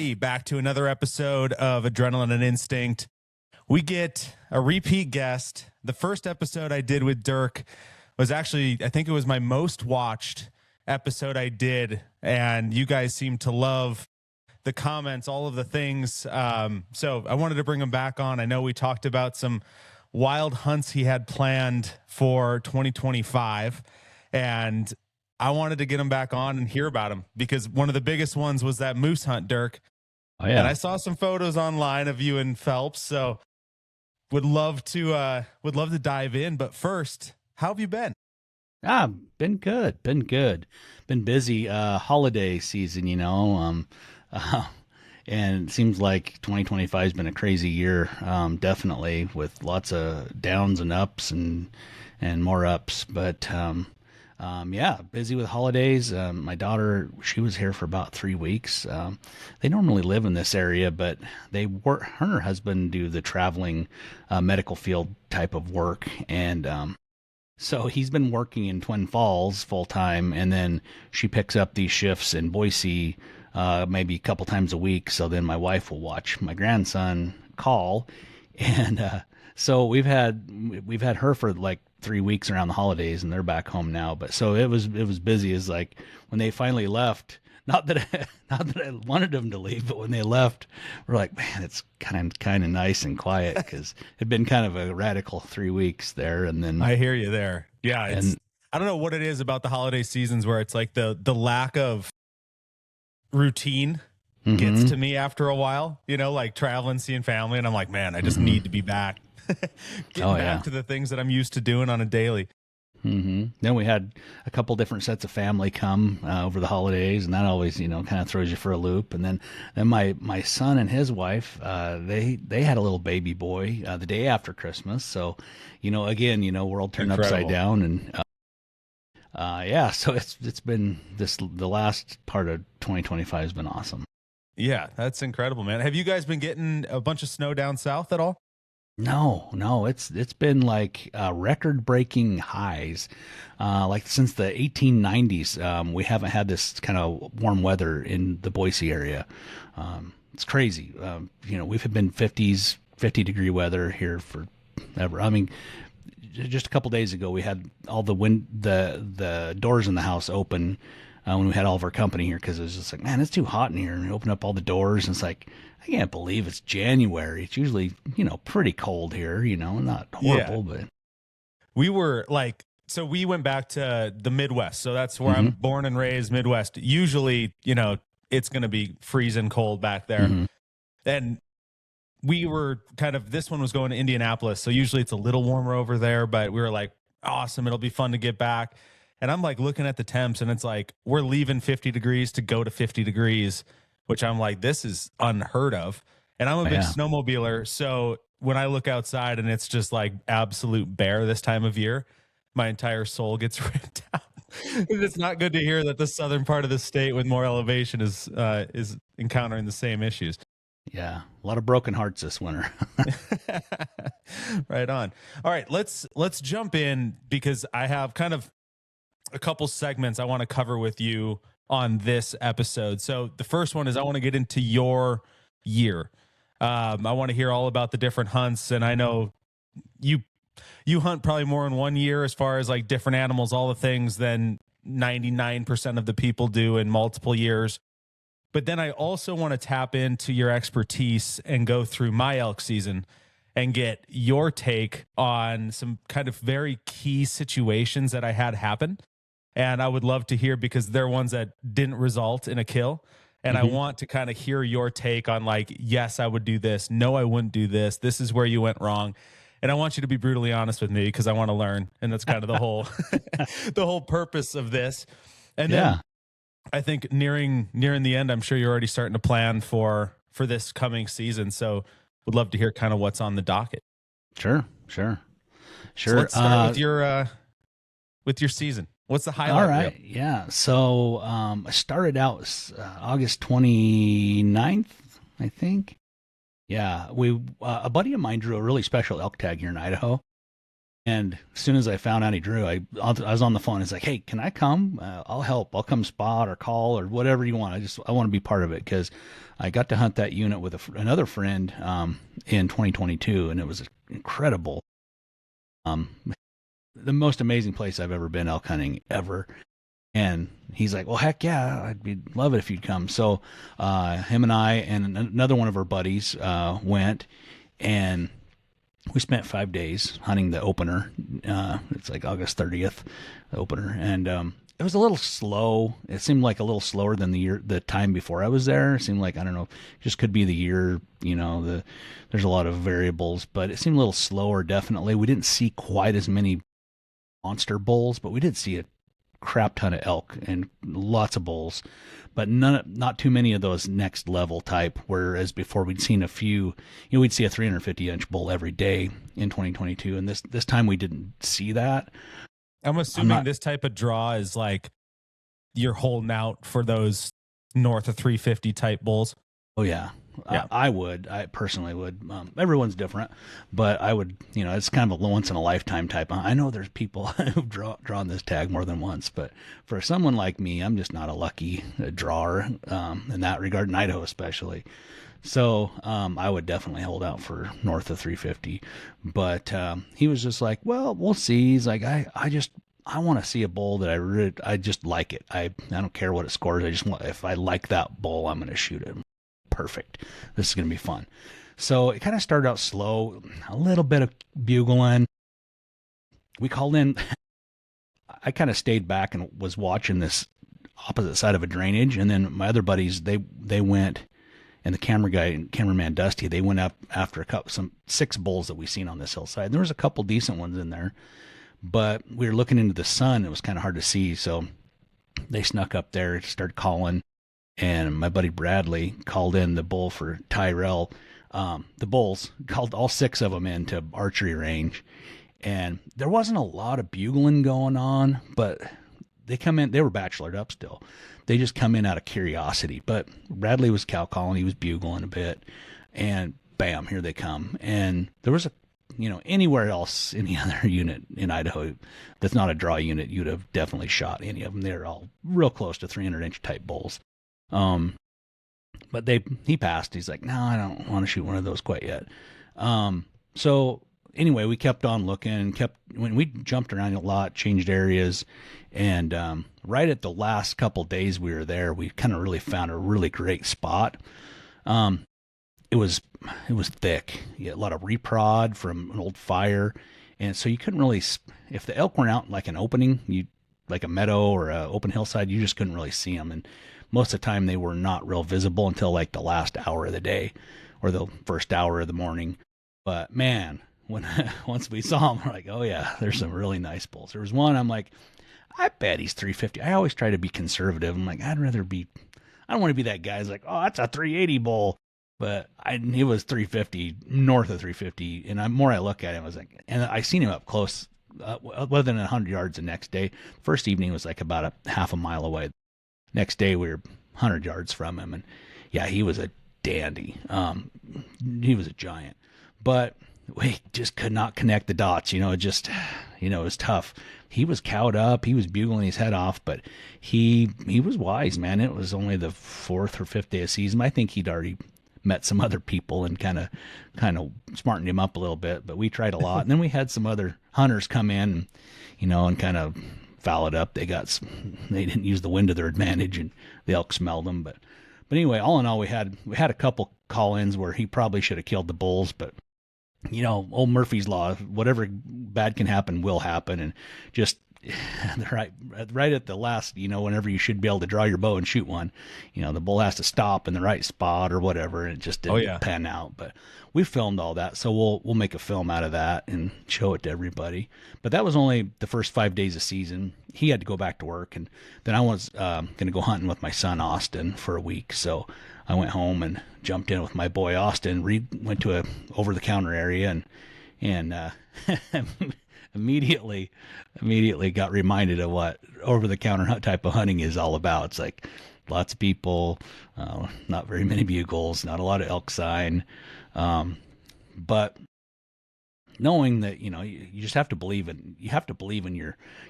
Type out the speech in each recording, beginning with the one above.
everybody. Back to another episode of Adrenaline and Instinct. We get a repeat guest. The first episode I did with Dirk was actually, I think it was my most watched episode I did, and you guys seem to love the comments, all of the things. So I wanted to bring him back on. I know we talked about some wild hunts he had planned for 2025, and I wanted to get him back on and hear about him because one of the biggest ones was that moose hunt, Dirk. Oh, yeah. And I saw some photos online of you and Phelps, so would love to dive in. But first, how have you been? Been good. Been busy. Holiday season, and it seems like 2025 has been a crazy year. Definitely with lots of downs and ups and more ups. But yeah, busy with holidays. My daughter, she was here for about 3 weeks. They normally live in this area, but her and her husband do the traveling medical field type of work. And so he's been working in Twin Falls full time, and then she picks up these shifts in Boise maybe a couple times a week. So then my wife will watch my grandson call. And so we've had her for like 3 weeks around the holidays, and they're back home now. But so it was busy. Is like when they finally left. Not that I wanted them to leave, but when they left, we're like, man, it's kind of nice and quiet because it'd been kind of a radical 3 weeks there. And then I hear you there. Yeah, I don't know what it is about the holiday seasons where it's like the lack of routine gets to me after a while. Like traveling, seeing family, and I'm like, man, I just need to be back. Getting back to the things that I'm used to doing on a daily. Then we had a couple different sets of family come over the holidays, and that always, kind of throws you for a loop. And then my son and his wife, they had a little baby boy the day after Christmas. So, again, world turned upside down, and yeah. So it's been the last part of 2025 has been awesome. Yeah, that's incredible, man. Have you guys been getting a bunch of snow down south at all? No, it's been like record-breaking highs. Like since the 1890s, we haven't had this kind of warm weather in the Boise area. It's crazy. We've been 50-degree weather here forever. I mean, just a couple days ago, we had all the doors in the house open when we had all of our company here because it was just like, man, it's too hot in here. And we opened up all the doors, and it's like, I can't believe it's January. It's usually, pretty cold here, not horrible, but we were like, so we went back to the Midwest. So that's where I'm born and raised, Midwest. Usually, it's going to be freezing cold back there. And we were this one was going to Indianapolis. So usually it's a little warmer over there, but we were like, awesome. It'll be fun to get back. And I'm like looking at the temps, and it's like, we're leaving 50 degrees to go to 50 degrees. Which I'm like, this is unheard of. And I'm a big snowmobiler. So when I look outside and it's just like absolute bare this time of year, my entire soul gets ripped out. It's not good to hear that the southern part of the state with more elevation is encountering the same issues. Yeah, a lot of broken hearts this winter. Right on. All right, let's jump in because I have kind of a couple segments I want to cover with you on this episode. So the first one is I want to get into your year. I want to hear all about the different hunts. And I know you hunt probably more in 1 year as far as like different animals, all the things than 99% of the people do in multiple years. But then I also want to tap into your expertise and go through my elk season and get your take on some kind of very key situations that I had happen. And I would love to hear because they're ones that didn't result in a kill. And I want to kind of hear your take on like, yes, I would do this. No, I wouldn't do this. This is where you went wrong. And I want you to be brutally honest with me because I want to learn. And that's kind of the whole, the whole purpose of this. And then I think nearing the end, I'm sure you're already starting to plan for this coming season. So would love to hear kind of what's on the docket. Sure. So let's start with your season. What's the highlight? All right. Reel? Yeah. So I started out August 29th, I think. Yeah. A buddy of mine drew a really special elk tag here in Idaho. And as soon as I found out he drew, I was on the phone. It's like, hey, can I come? I'll help. I'll come spot or call or whatever you want. I want to be part of it because I got to hunt that unit with another friend in 2022, and it was incredible. Um, the most amazing place I've ever been elk hunting ever. And he's like, well, heck yeah, love it if you'd come. So him and I and another one of our buddies went, and we spent 5 days hunting the opener. It's like August 30th, the opener. And it was a little slow. It seemed like a little slower than the time before I was there. It seemed like, I don't know, it just could be the year, there's a lot of variables, but it seemed a little slower, definitely. We didn't see quite as many monster bulls, but we did see a crap ton of elk and lots of bulls, but not too many of those next level type. Whereas before we'd seen a few, we'd see a 350-inch bull every day in 2022, and this time we didn't see that. I'm assuming this type of draw is like you're holding out for those north of 350 type bulls. Oh yeah. I personally would. Everyone's different, but I would, it's kind of a once in a lifetime type. I know there's people who've drawn this tag more than once, but for someone like me, I'm just not a lucky drawer in that regard, in Idaho especially. So I would definitely hold out for north of 350. But he was just like, well, we'll see. He's like, I want to see a bull that I just like it. I don't care what it scores. If I like that bull, I'm going to shoot it. Perfect. This is going to be fun. So it kind of started out slow, a little bit of bugling. We called in. I kind of stayed back and was watching this opposite side of a drainage. And then my other buddies, they went, and the cameraman Dusty, they went up after some 6 bulls that we seen on this hillside. And there was a couple decent ones in there, but we were looking into the sun. It was kind of hard to see. So they snuck up there, started calling. And my buddy Bradley called in the bull for Tyrell. The bulls called all 6 of them into archery range. And there wasn't a lot of bugling going on, but they come in, they were bachelored up still. They just come in out of curiosity. But Bradley was cow calling, he was bugling a bit, and bam, here they come. And there was anywhere else, any other unit in Idaho that's not a draw unit, you'd have definitely shot any of them. They're all real close to 300-inch type bulls. But he passed. He's like, no, I don't want to shoot one of those quite yet. So anyway, we kept on looking, when we jumped around a lot, changed areas. And, right at the last couple days we were there, we kind of really found a really great spot. It was thick. You had a lot of reprod from an old fire. And so you couldn't really, if the elk weren't out like an opening, like a meadow or a open hillside, you just couldn't really see them. And most of the time they were not real visible until like the last hour of the day or the first hour of the morning. But man, once we saw them, we're like, oh yeah, there's some really nice bulls. There was one, I'm like, I bet he's 350. I always try to be conservative. I'm like, I don't want to be that guy who's like, oh, that's a 380 bull. But he was 350, north of 350. And the more I look at him, I was like, and I seen him up close, within 100 yards the next day. First evening was like about a half a mile away. Next day we were 100 yards from him, and yeah, he was a dandy. He was a giant, but we just could not connect the dots. It was tough. He was cowed up. He was bugling his head off, but he was wise, man. It was only the 4th or 5th day of season. I think he'd already met some other people and kind of smartened him up a little bit, but we tried a lot. And then we had some other hunters come in, and kind of foul it up. They didn't use the wind to their advantage, and the elk smelled them. But anyway, all in all, we had a couple call-ins where he probably should have killed the bulls, but old Murphy's Law, whatever bad can happen will happen. And just right at the last, whenever you should be able to draw your bow and shoot one, the bull has to stop in the right spot or whatever, and it just didn't pan out. But we filmed all that, so we'll make a film out of that and show it to everybody. But that was only the first 5 days of season. He had to go back to work, and then I was going to go hunting with my son Austin for a week. So I went home and jumped in with my boy Austin. Went to a over-the-counter area and immediately got reminded of what over-the-counter type of hunting is all about. It's like lots of people, not very many bugles, not a lot of elk sign. But knowing that, you just have to believe in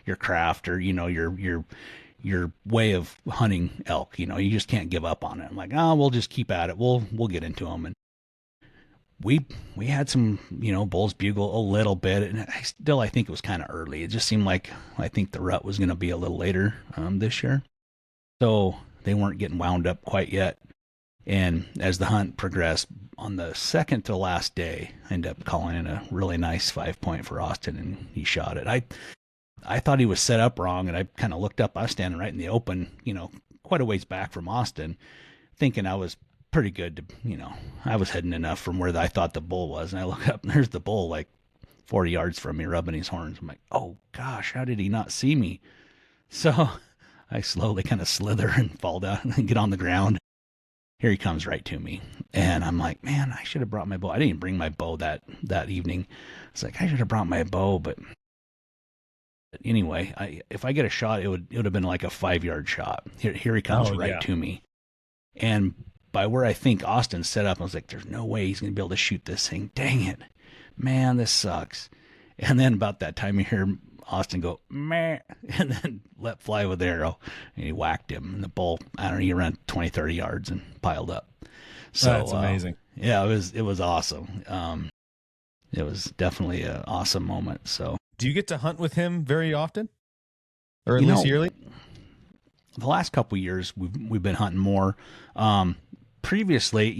your craft, or, your way of hunting elk. You just can't give up on it. I'm like, oh, we'll just keep at it. We'll get into them. And we had some, bulls bugle a little bit, and I think it was kind of early. It just seemed like, I think the rut was going to be a little later this year, so they weren't getting wound up quite yet. And as the hunt progressed, on the second to last day, I ended up calling in a really nice 5-point for Austin, and he shot it. I thought he was set up wrong, and I kind of looked up. I was standing right in the open, quite a ways back from Austin, thinking I was pretty good to, I was heading enough from where I thought the bull was. And I look up, and there's the bull like 40 yards from me, rubbing his horns. I'm like, oh gosh, how did he not see me? So I slowly kind of slither and fall down and get on the ground. Here he comes right to me. And I'm like, man, I should have brought my bow. I didn't bring my bow that evening. It's like, I should have brought my bow, but anyway, if I get a shot, it would have been like a 5-yard shot. Here he comes to me. And by where I think Austin's set up, I was like, there's no way he's going to be able to shoot this thing. Dang it. Man, this sucks. And then about that time, you hear Austin go, meh, and then let fly with the arrow. And he whacked him. And the bull, I don't know, he ran 20, 30 yards and piled up. So that's amazing. Yeah, it was awesome. It was definitely an awesome moment. So, do you get to hunt with him very often, or at least yearly? The last couple of years, we've been hunting more. Previously,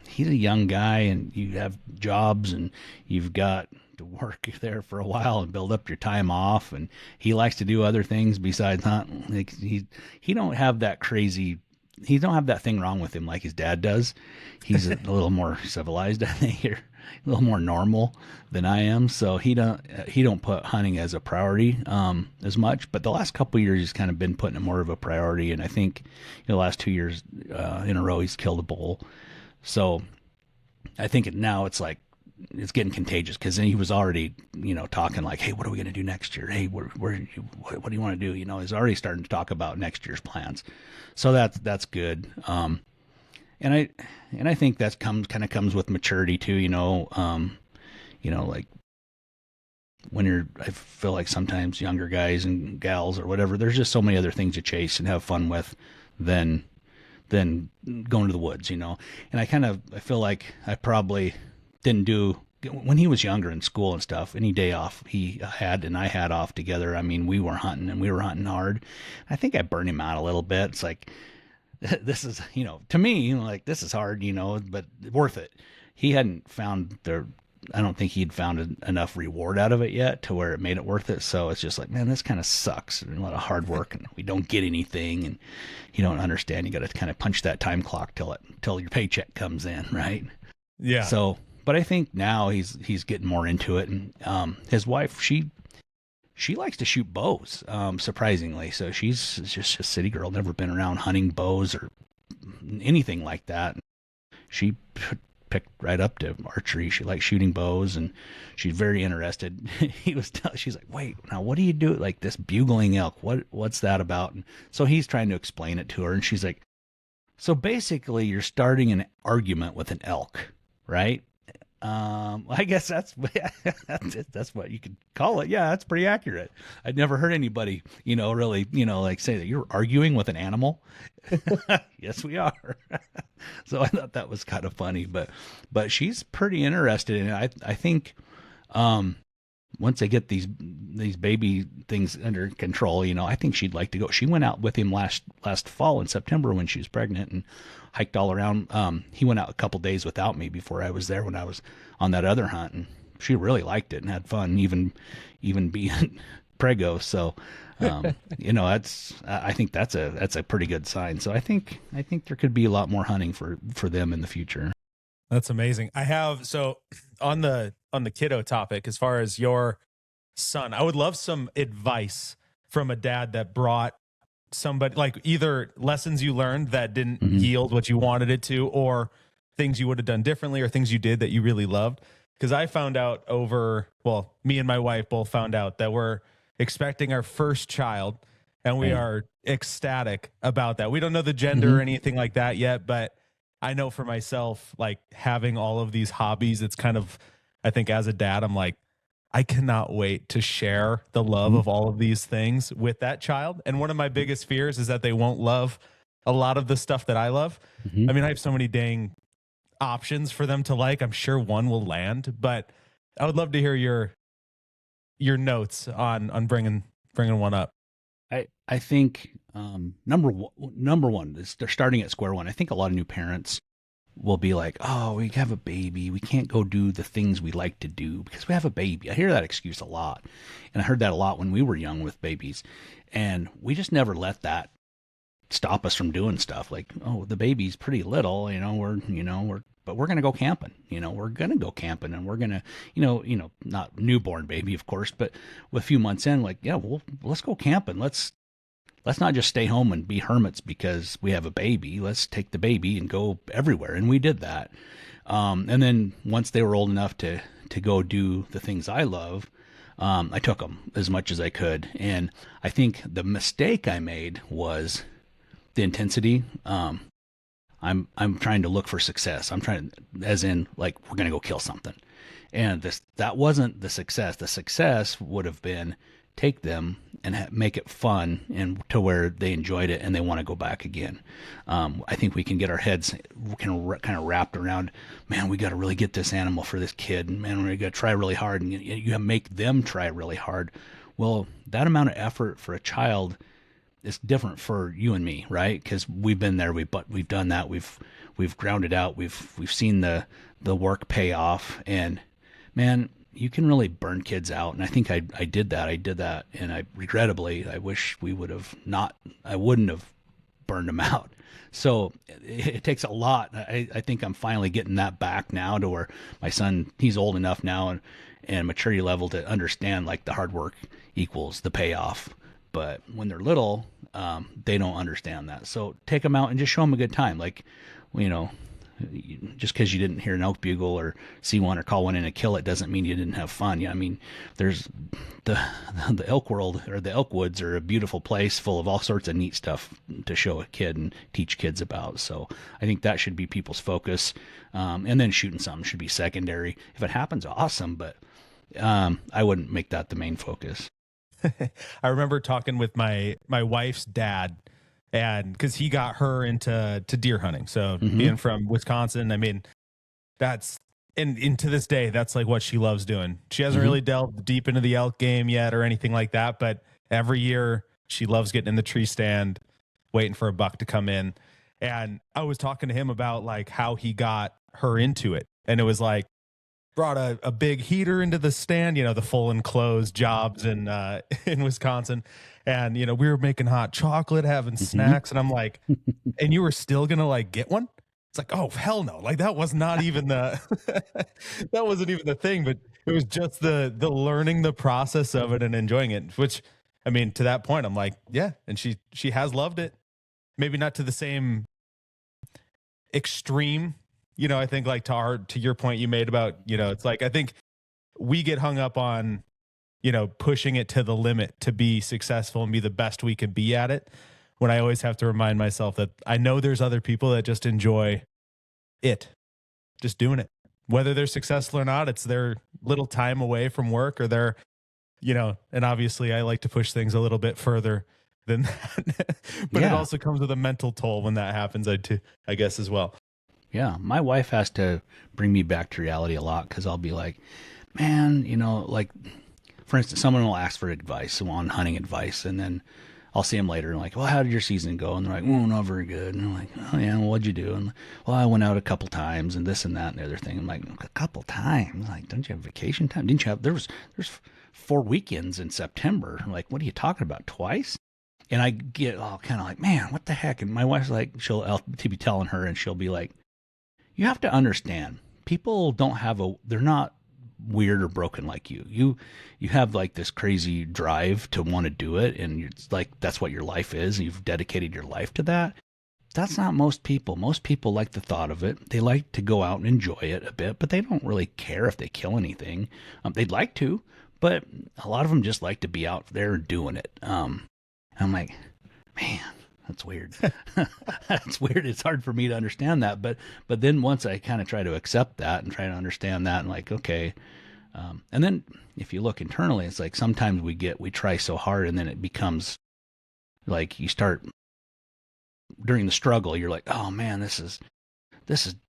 he's a young guy, and you have jobs, and you've got to work there for a while and build up your time off. And he likes to do other things besides hunt. Like he don't have that crazy. He don't have that thing wrong with him like his dad does. He's a little more civilized, I think, or a little more normal than I am. So he don't put hunting as a priority as much. But the last couple of years, he's kind of been putting it more of a priority. And I think the last 2 years in a row, he's killed a bull. So I think now it's like, it's getting contagious, because then he was already, talking like, hey, what are we going to do next year? Hey, what do you want to do? He's already starting to talk about next year's plans. So that's good. And I think that comes with maturity too, like when I feel like sometimes younger guys and gals or whatever, there's just so many other things to chase and have fun with than going to the woods, And I feel like I probably didn't do, when he was younger in school and stuff, any day off he had and I had off together. I mean, we were hunting, and we were hunting hard. I think I burned him out a little bit. It's like, this is, to me, like, this is hard, but worth it. He hadn't found I don't think he'd found enough reward out of it yet to where it made it worth it. So it's just like, man, this kind of sucks. And a lot of hard work, and we don't get anything, and you don't understand. You got to kind of punch that time clock till your paycheck comes in, right? Yeah. So, but I think now he's getting more into it, and his wife, she likes to shoot bows, surprisingly. So she's just a city girl, never been around hunting bows or anything like that. She picked right up to archery. She likes shooting bows, and she's very interested. She's like, wait, now what do you do? Like this bugling elk, what's that about? And so he's trying to explain it to her, and she's like, so basically you're starting an argument with an elk, right? I guess that's what you could call it. Yeah, that's pretty accurate. I'd never heard anybody, really, like say that you're arguing with an animal. Yes, we are. So I thought that was kind of funny, but she's pretty interested in it. I think, once they get these baby things under control, I think she'd like to go. She went out with him last fall in September when she was pregnant, and hiked all around. He went out a couple days without me before I was there when I was on that other hunt, and she really liked it and had fun, even being preggo. So, I think that's a pretty good sign. So I think there could be a lot more hunting for them in the future. That's amazing. I have, so on the kiddo topic, as far as your son, I would love some advice from a dad that brought somebody, like either lessons you learned that didn't yield what you wanted it to, or things you would have done differently, or things you did that you really loved. Because I found out me and my wife both found out that we're expecting our first child, and we are ecstatic about that. We don't know the gender or anything like that yet, but I know for myself, like having all of these hobbies, it's kind of I think as a dad, I'm like, I cannot wait to share the love of all of these things with that child. And one of my biggest fears is that they won't love a lot of the stuff that I love. Mm-hmm. I mean, I have so many dang options for them to like. I'm sure one will land, but I would love to hear your notes on bringing one up. I think number one is they're starting at square one. I think a lot of new parents will be like, oh, we have a baby, we can't go do the things we like to do because we have a baby. I hear that excuse a lot, and I heard that a lot when we were young with babies, and we just never let that stop us from doing stuff. Like, oh, the baby's pretty little, but we're going to go camping. We're going to go camping, and we're going to, not newborn baby, of course, but with a few months in, like, yeah, well, let's go camping. Let's not just stay home and be hermits because we have a baby. Let's take the baby and go everywhere. And we did that. And then once they were old enough to go do the things I love, I took them as much as I could. And I think the mistake I made was the intensity. I'm trying to look for success. I'm trying, as in, like, we're going to go kill something. And that wasn't the success. The success would have been take them and make it fun and to where they enjoyed it and they want to go back again. I think we can get our heads kind of wrapped around, man, we got to really get this animal for this kid, and man, we got to try really hard, and you make them try really hard. Well, that amount of effort for a child is different for you and me, right? Because we've been there, we've done that, we've ground it out, we've seen the work pay off, and man, you can really burn kids out. And I think I did that. And I regrettably, I wish I wouldn't have burned them out. So it takes a lot. I think I'm finally getting that back now to where my son, he's old enough now and maturity level to understand like the hard work equals the payoff. But when they're little, they don't understand that. So take them out and just show them a good time. Like, just because you didn't hear an elk bugle or see one or call one in and kill it doesn't mean you didn't have fun. Yeah, I mean, there's the elk world, or the elk woods, are a beautiful place full of all sorts of neat stuff to show a kid and teach kids about. So I think that should be people's focus. And then shooting something should be secondary. If it happens, awesome, but I wouldn't make that the main focus. I remember talking with my wife's dad, and because he got her into deer hunting. So being from Wisconsin, I mean, that's and to this day, that's like what she loves doing. She hasn't really delved deep into the elk game yet or anything like that, but every year she loves getting in the tree stand, waiting for a buck to come in. And I was talking to him about like how he got her into it. And it was like, brought a big heater into the stand, the full enclosed jobs in Wisconsin. And, we were making hot chocolate, having snacks. And I'm like, and you were still going to like get one? It's like, oh, hell no. Like that was not even that wasn't even the thing, but it was just the learning the process of it and enjoying it, which, I mean, to that point, I'm like, yeah. And she has loved it. Maybe not to the same extreme, I think like to your point you made about, it's like, I think we get hung up on, pushing it to the limit to be successful and be the best we can be at it. When I always have to remind myself that I know there's other people that just enjoy it, just doing it, whether they're successful or not. It's their little time away from work, or they're, and obviously I like to push things a little bit further than that, but it also comes with a mental toll when that happens, I guess as well. Yeah, my wife has to bring me back to reality a lot, because I'll be like, man, like, for instance, someone will ask for advice on hunting advice, and then I'll see them later and like, well, how did your season go? And they're like, well, not very good. And I'm like, oh yeah, well, what'd you do? And well, I went out a couple times and this and that and the other thing. I'm like, a couple times? Like, don't you have vacation time? Didn't you have, there's 4 weekends in September. I'm like, what are you talking about, twice? And I get all kind of like, man, what the heck? And my wife's like, I'll be telling her, and she'll be like, you have to understand, people they're not weird or broken like you. You have like this crazy drive to want to do it, and it's like that's what your life is, and you've dedicated your life to that. That's not most people. Most people like the thought of it. They like to go out and enjoy it a bit, but they don't really care if they kill anything. They'd like to, but a lot of them just like to be out there doing it. I'm like, man, That's weird. That's weird. It's hard for me to understand that. But then once I kind of try to accept that and try to understand that, and like, okay. And then if you look internally, it's like sometimes we try so hard, and then it becomes like you start during the struggle, you're like, oh man, this is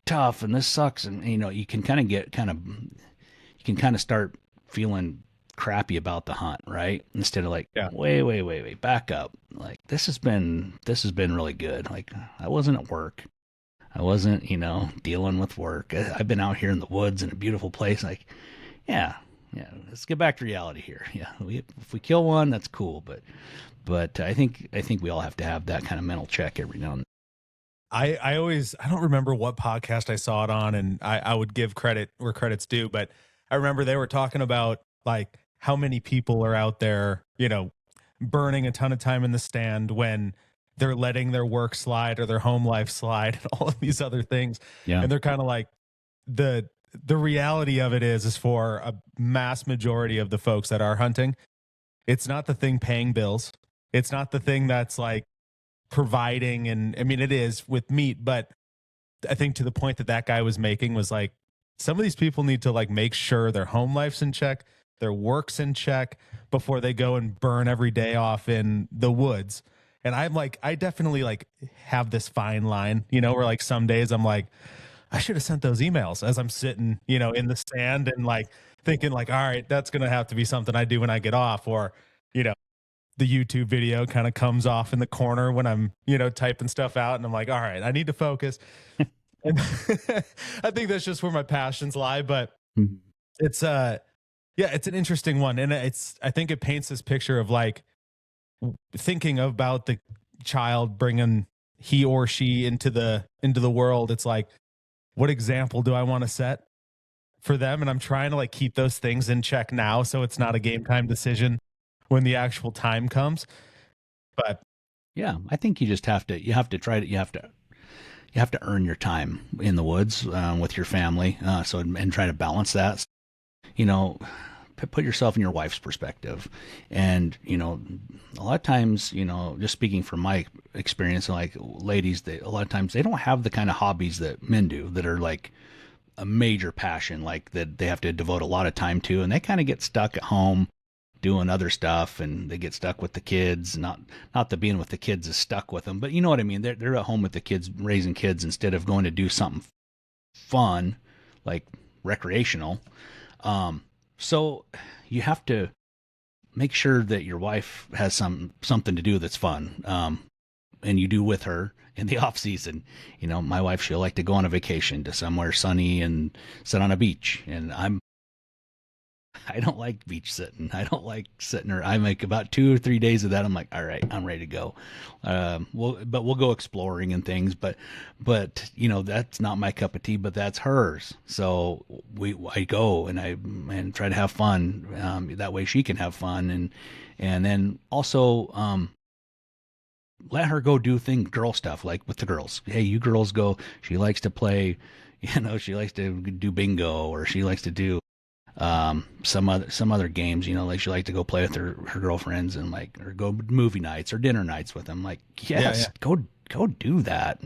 tough and this sucks. And you can kind of start feeling crappy about the hunt, right? Instead of like, Yeah. wait, back up. Like this has been really good. Like I wasn't at work. I wasn't, dealing with work. I've been out here in the woods in a beautiful place. Like, yeah, let's get back to reality here. Yeah. If we kill one, that's cool. But I think we all have to have that kind of mental check every now and then. I don't remember what podcast I saw it on, and I would give credit where credit's due, but I remember they were talking about like how many people are out there, burning a ton of time in the stand when they're letting their work slide or their home life slide and all of these other things. Yeah. And they're kind of like the reality of it is for a mass majority of the folks that are hunting, it's not the thing paying bills. It's not the thing that's like providing. And I mean, it is with meat, but I think to the point that guy was making was like, some of these people need to like make sure their home life's in check, their work's in check before they go and burn every day off in the woods. And I'm like, I definitely like have this fine line, where like some days I'm like, I should have sent those emails as I'm sitting, in the stand and like thinking like, all right, that's going to have to be something I do when I get off. Or, the YouTube video kind of comes off in the corner when I'm, typing stuff out. And I'm like, all right, I need to focus. And I think that's just where my passions lie. But it's, it's an interesting one. And I think it paints this picture of like thinking about the child bringing he or she into the world. It's like, what example do I want to set for them? And I'm trying to like keep those things in check now, so it's not a game time decision when the actual time comes. But yeah, I think you have to earn your time in the woods with your family. And try to balance that. Put yourself in your wife's perspective, and a lot of times, just speaking from my experience, like ladies, a lot of times they don't have the kind of hobbies that men do that are like a major passion, like that they have to devote a lot of time to, and they kind of get stuck at home doing other stuff, and they get stuck with the kids. Not that being with the kids is stuck with them, but you know what I mean. They're at home with the kids, raising kids, instead of going to do something fun, like recreational. So you have to make sure that your wife has something to do that's fun. And you do with her in the off season. My wife, she'll like to go on a vacation to somewhere sunny and sit on a beach. And I don't like beach sitting. I don't like sitting there. I make about 2 or 3 days of that. I'm like, all right, I'm ready to go. We'll go exploring and things, but that's not my cup of tea, but that's hers. So I go and try to have fun. That way she can have fun. And then also, let her go do girl stuff, like with the girls. Hey, you girls go. She likes to play, she likes to do bingo, or she likes to do some other games, like she liked to go play with her girlfriends, and like, or go movie nights or dinner nights with them. Like, yes, yeah. Go do that.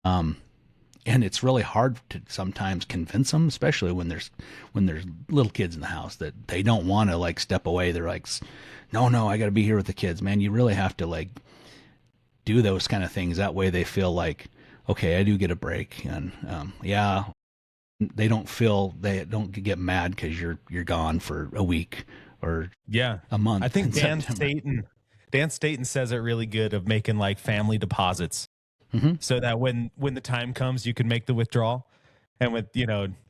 And it's really hard to sometimes convince them, especially when there's little kids in the house, that they don't want to like step away. They're like, no, I got to be here with the kids, man. You really have to like do those kind of things. That way they feel like, okay, I do get a break. And they don't get mad because you're gone for a week or a month. I think Dan Staten says it really good, of making like family deposits, so that when the time comes, you can make the withdrawal, and with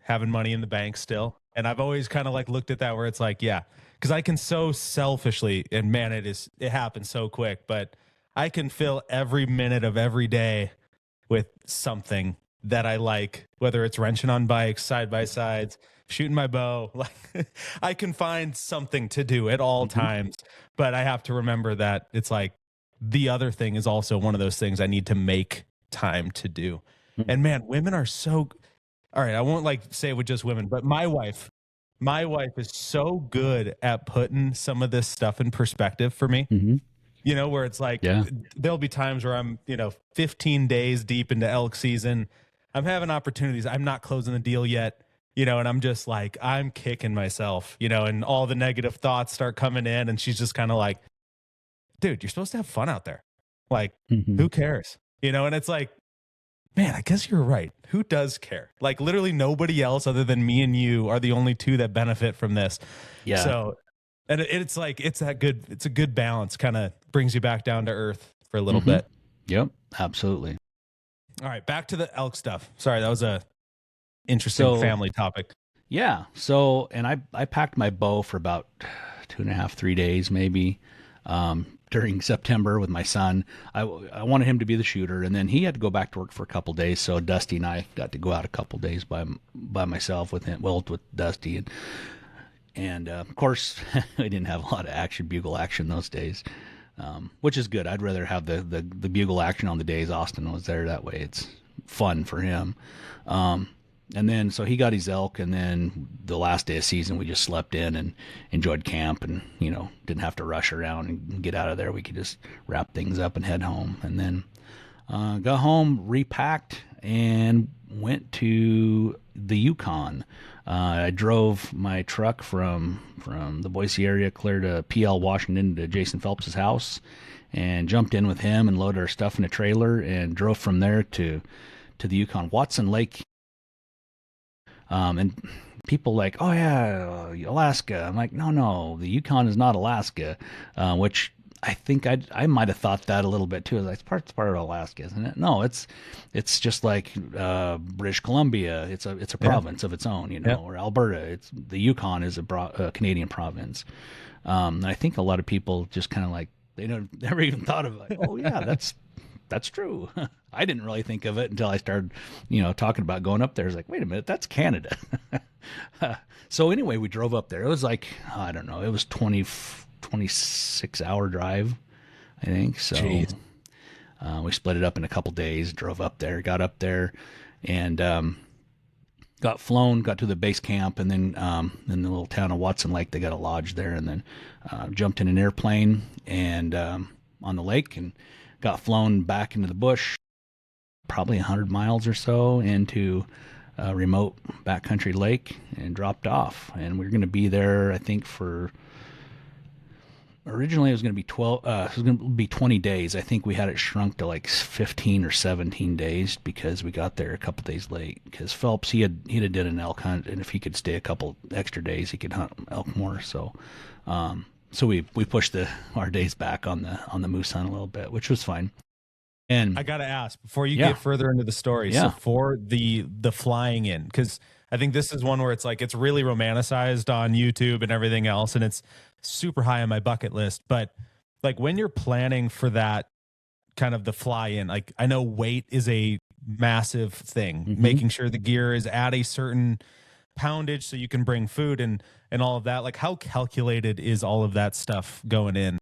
having money in the bank still. And I've always kind of like looked at that, where it's like, because I can so selfishly, and man, it happens so quick, but I can fill every minute of every day with something that I like, whether it's wrenching on bikes, side by sides, shooting my bow. Like, I can find something to do at all times, but I have to remember that it's like the other thing is also one of those things I need to make time to do. And man, women are so, all right, I won't like say it with just women, but my wife is so good at putting some of this stuff in perspective for me. where it's like, Yeah. there'll be times where I'm, 15 days deep into elk season. I'm having opportunities. I'm not closing the deal yet, and I'm just like, I'm kicking myself, and all the negative thoughts start coming in. And she's just kind of like, dude, you're supposed to have fun out there. Like, Mhm. who cares? And it's like, man, I guess you're right. Who does care? Like literally nobody else other than me and you are the only two that benefit from this. Yeah. So, and it's like, it's a good balance, kind of brings you back down to earth for a little Mhm. bit. Yep. Absolutely. All right, back to the elk stuff. Sorry, that was a interesting So family topic. yeah. So, and I packed my bow for about 2.5, 3 days, maybe, during September with my son. I wanted him to be the shooter, and then he had to go back to work for a couple days. So Dusty and I got to go out a couple days by myself with him, well, with Dusty, and of course, I didn't have a lot of bugle action those days, which is good. I'd rather have the bugle action on the days Austin was there. That way, it's fun for him. And then, so he got his elk, and then the last day of season, we just slept in and enjoyed camp, and didn't have to rush around and get out of there. We could just wrap things up and head home, and then got home, repacked, and went to the Yukon. I drove my truck from the Boise area clear to PL, Washington, to Jason Phelps's house, and jumped in with him and loaded our stuff in a trailer and drove from there to the Yukon. Watson Lake. And people like, oh yeah, Alaska. I'm like, no, the Yukon is not Alaska, which I think I might have thought that a little bit too. It's part of Alaska, isn't it? No, it's just like British Columbia. It's a province of its own, or Alberta. It's the Yukon is a Canadian province. And I think a lot of people just kind of like they never even thought of it. Like, oh yeah, that's true. I didn't really think of it until I started, talking about going up there. I was like, wait a minute, that's Canada. So anyway, we drove up there. It was like, I don't know, it was 26-hour drive, I think. So we split it up in a couple days, drove up there, got up there, and got to the base camp, and then in the little town of Watson Lake, they got a lodge there, and then jumped in an airplane and on the lake, and got flown back into the bush, probably 100 miles or so into a remote backcountry lake, and dropped off. And we were going to be there, I think, originally it was going to be 20 days. I think we had it shrunk to like 15 or 17 days because we got there a couple days late. Because Phelps, he had did an elk hunt, and if he could stay a couple extra days, he could hunt elk more. So we pushed our days back on the moose hunt a little bit, which was fine. And I got to ask before you get further into the story. Yeah. So for the flying in, because I think this is one where it's like, it's really romanticized on YouTube and everything else, and it's super high on my bucket list. But like when you're planning for that kind of the fly in, like I know weight is a massive thing, making sure the gear is at a certain poundage so you can bring food and all of that. Like how calculated is all of that stuff going in?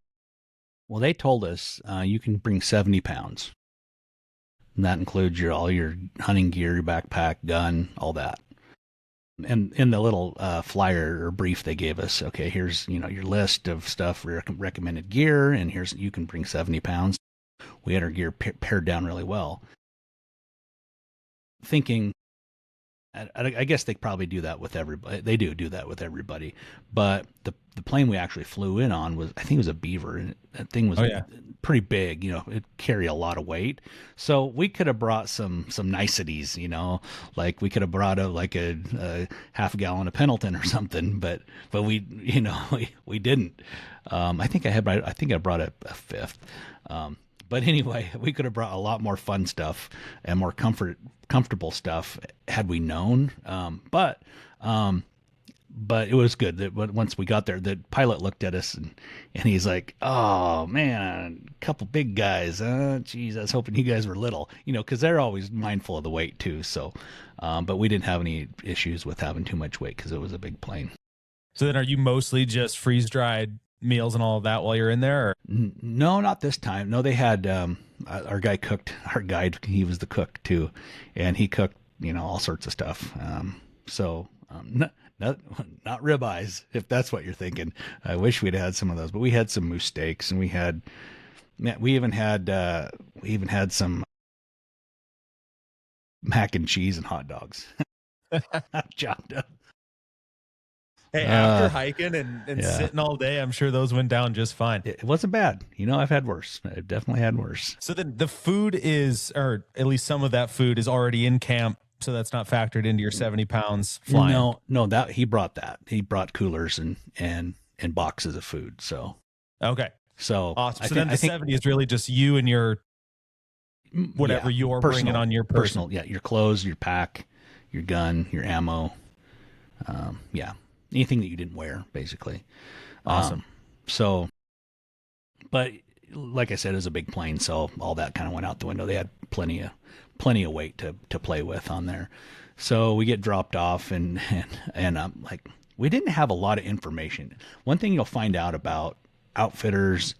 Well, they told us you can bring 70 pounds. And that includes all your hunting gear, your backpack, gun, all that. And in the little flyer or brief they gave us, okay, here's your list of stuff, recommended gear, and you can bring 70 pounds. We had our gear pared down really well. Thinking, I guess they probably do that with everybody. They do that with everybody. But the plane we actually flew in on I think it was a Beaver, and that thing was pretty big. It carried a lot of weight. So we could have brought some niceties. Like we could have brought a half a gallon of Pendleton or something. But we we didn't. I think I brought a fifth. But anyway, we could have brought a lot more fun stuff and more comfortable stuff had we known. But it was good that once we got there, the pilot looked at us and he's like, "Oh man, a couple big guys. Geez, I was hoping you guys were little, because they're always mindful of the weight too." So, but we didn't have any issues with having too much weight because it was a big plane. So then, are you mostly just freeze dried meals and all of that while you're in there? Or? No, not this time. No, they had our guy cooked. Our guide, he was the cook too, and he cooked all sorts of stuff. Not ribeyes, if that's what you're thinking. I wish we'd had some of those, but we had some moose steaks, and we had Yeah, we even had some mac and cheese and hot dogs chopped up. Hey, after hiking and yeah. sitting all day, I'm sure those went down just fine. It wasn't bad. You know, I've had worse. I've definitely had worse. So then the food is, or at least some of that food is already in camp. So that's not factored into your 70 pounds flying. No, that he brought that. He brought coolers and boxes of food. So okay. So awesome. So then the 70 is really just you and your whatever you're bringing on your personal. Yeah, your clothes, your pack, your gun, your ammo. Yeah, anything that you didn't wear, basically. Awesome. So, but like I said, it was a big plane, so all that kind of went out the window. They had plenty of weight to play with on there. So we get dropped off, and like, we didn't have a lot of information. One thing you'll find out about outfitters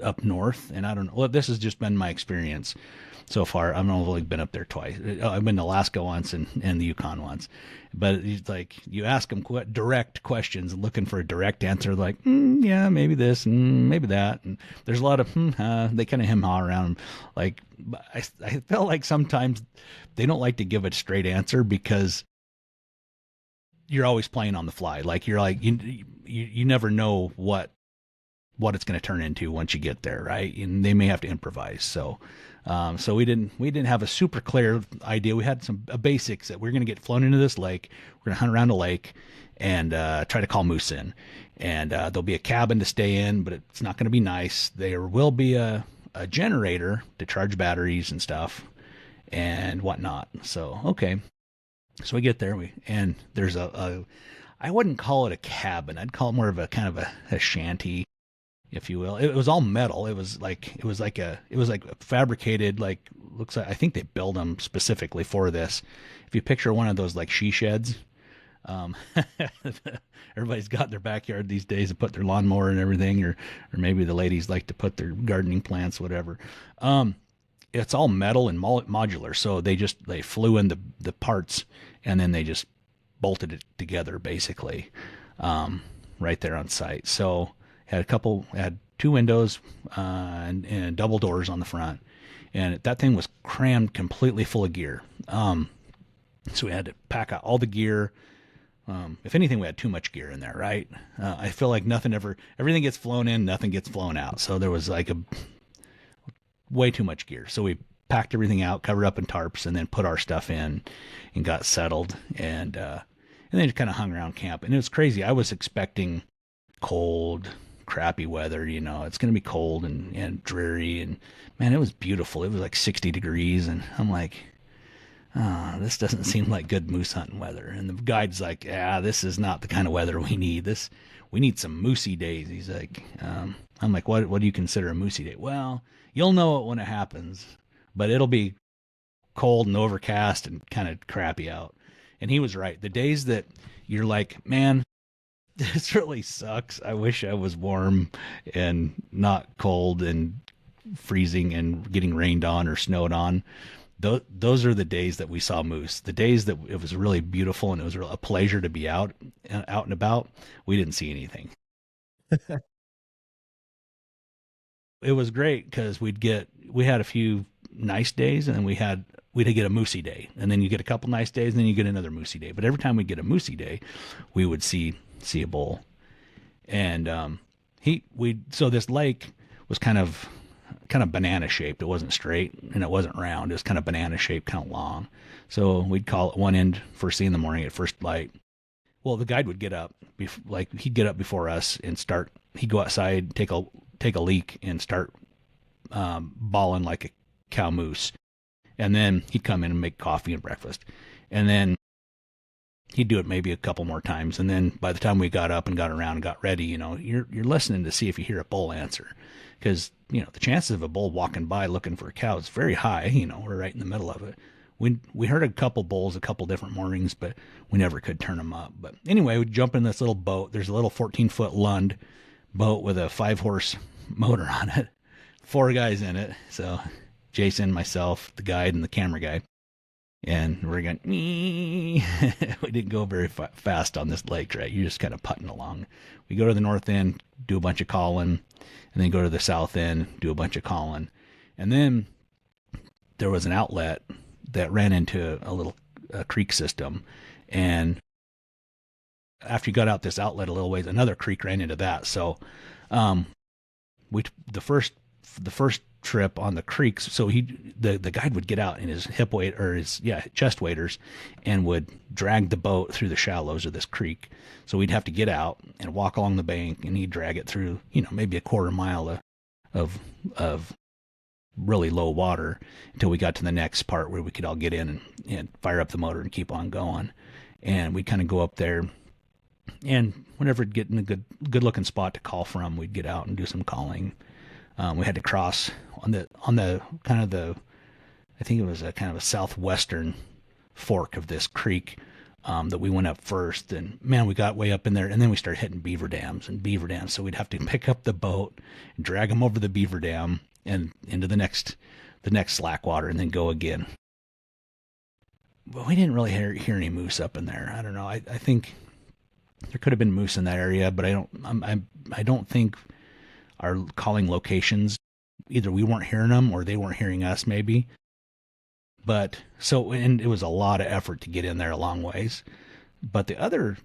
up north, and I don't know, well, this has just been my experience so far. I've only been up there twice. I've been to Alaska once and the Yukon once. But it's like, you ask them direct questions, looking for a direct answer, like, yeah, maybe this, maybe that. And there's a lot of, they kind of hem-haw around. Like, I felt like sometimes they don't like to give a straight answer because you're always playing on the fly. Like, you're like, you never know what it's going to turn into once you get there, right? And they may have to improvise. So we didn't have a super clear idea. We had some basics that we're going to get flown into this lake. We're going to hunt around the lake and try to call moose in. And there'll be a cabin to stay in, but it's not going to be nice. There will be a generator to charge batteries and stuff and whatnot. So, okay. So we get there, and there's I wouldn't call it a cabin. I'd call it more of a kind of a shanty, if you will. It was all metal. It was like fabricated, like, looks like, I think they build them specifically for this. If you picture one of those like she sheds, everybody's got in their backyard these days to put their lawnmower and everything, or maybe the ladies like to put their gardening plants, whatever. It's all metal and modular. So they flew in the parts, and then they just bolted it together, basically, right there on site. So had two windows and double doors on the front, and that thing was crammed completely full of gear. So we had to pack out all the gear. If anything, we had too much gear in there, right? I feel like everything gets flown in, nothing gets flown out. So there was like way too much gear. So we packed everything out, covered up in tarps, and then put our stuff in and got settled, and then just kind of hung around camp. And it was crazy. I was expecting cold, crappy weather. It's going to be cold and dreary, and man, it was beautiful. It was like 60 degrees, and I'm like, this doesn't seem like good moose hunting weather. And the guide's like, this is not the kind of weather we need. We need some moosey days. He's like, I'm like, what do you consider a moosey day? Well, you'll know it when it happens, but it'll be cold and overcast and kind of crappy out. And he was right. The days that you're like, man, this really sucks. I wish I was warm and not cold and freezing and getting rained on or snowed on. Those are the days that we saw moose. The days that it was really beautiful and it was a pleasure to be out and about, we didn't see anything. It was great because we had a few nice days, and then we'd get a moosey day, and then you get a couple nice days, and then you get another moosey day. But every time we get a moosey day, we would see a bull. And so this lake was kind of banana shaped. It wasn't straight and it wasn't round. It was kind of banana shaped, kind of long. So we'd call it one end first thing in the morning at first light. Well, the guide would get up, he'd get up before us and he'd go outside, take a leak and start bawling like a cow moose. And then he'd come in and make coffee and breakfast. And then he'd do it maybe a couple more times. And then by the time we got up and got around and got ready, you're listening to see if you hear a bull answer. Because, the chances of a bull walking by looking for a cow is very high. We're right in the middle of it. We heard a couple bulls a couple different mornings, but we never could turn them up. But anyway, we'd jump in this little boat. There's a little 14-foot Lund boat with a 5-horse motor on it. 4 guys in it. So Jason, myself, the guide, and the camera guy. And we're going, we didn't go very fast on this lake, right? You're just kind of putting along. We go to the north end, do a bunch of calling, and then go to the south end, do a bunch of calling. And then there was an outlet that ran into a creek system. And after you got out this outlet a little ways, another creek ran into that. So we the first trip on the creeks, so the guide would get out in his chest waders and would drag the boat through the shallows of this creek. So we'd have to get out and walk along the bank, and he'd drag it through, maybe a quarter mile of really low water until we got to the next part where we could all get in and fire up the motor and keep on going. And we'd kind of go up there, and whenever it'd get in a good looking spot to call from, we'd get out and do some calling. We had to cross on the kind of I think it was a kind of a southwestern fork of this creek that we went up first. And man, we got way up in there, and then we started hitting beaver dams. So we'd have to pick up the boat and drag them over the beaver dam and into the next slack water, and then go again. But we didn't really hear any moose up in there. I don't know. I think there could have been moose in that area, but I don't think our calling locations, either we weren't hearing them or they weren't hearing us, maybe. But and it was a lot of effort to get in there a long ways. But the other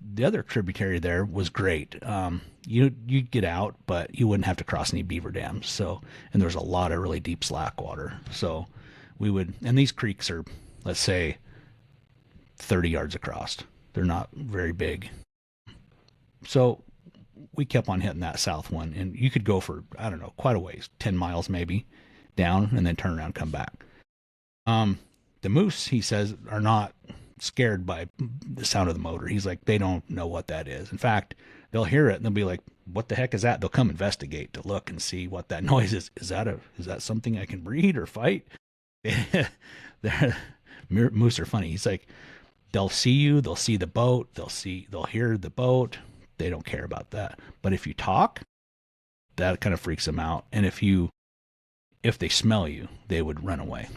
tributary there was great. You'd get out, but you wouldn't have to cross any beaver dams. So, and there's a lot of really deep slack water. So we would, and these creeks are, let's say, 30 yards across. They're not very big. So we kept on hitting that south one, and you could go for, I don't know, quite a ways, 10 miles maybe, down, and then turn around and come back. The moose, he says, are not scared by the sound of the motor. He's like, they don't know what that is. In fact, they'll hear it and they'll be like, what the heck is that? They'll come investigate to look and see what that noise is. Is that something I can breed or fight? Moose are funny. He's like, they'll see you, they'll see the boat, they'll hear the boat. They don't care about that. But if you talk, that kind of freaks them out. And if they smell you, they would run away.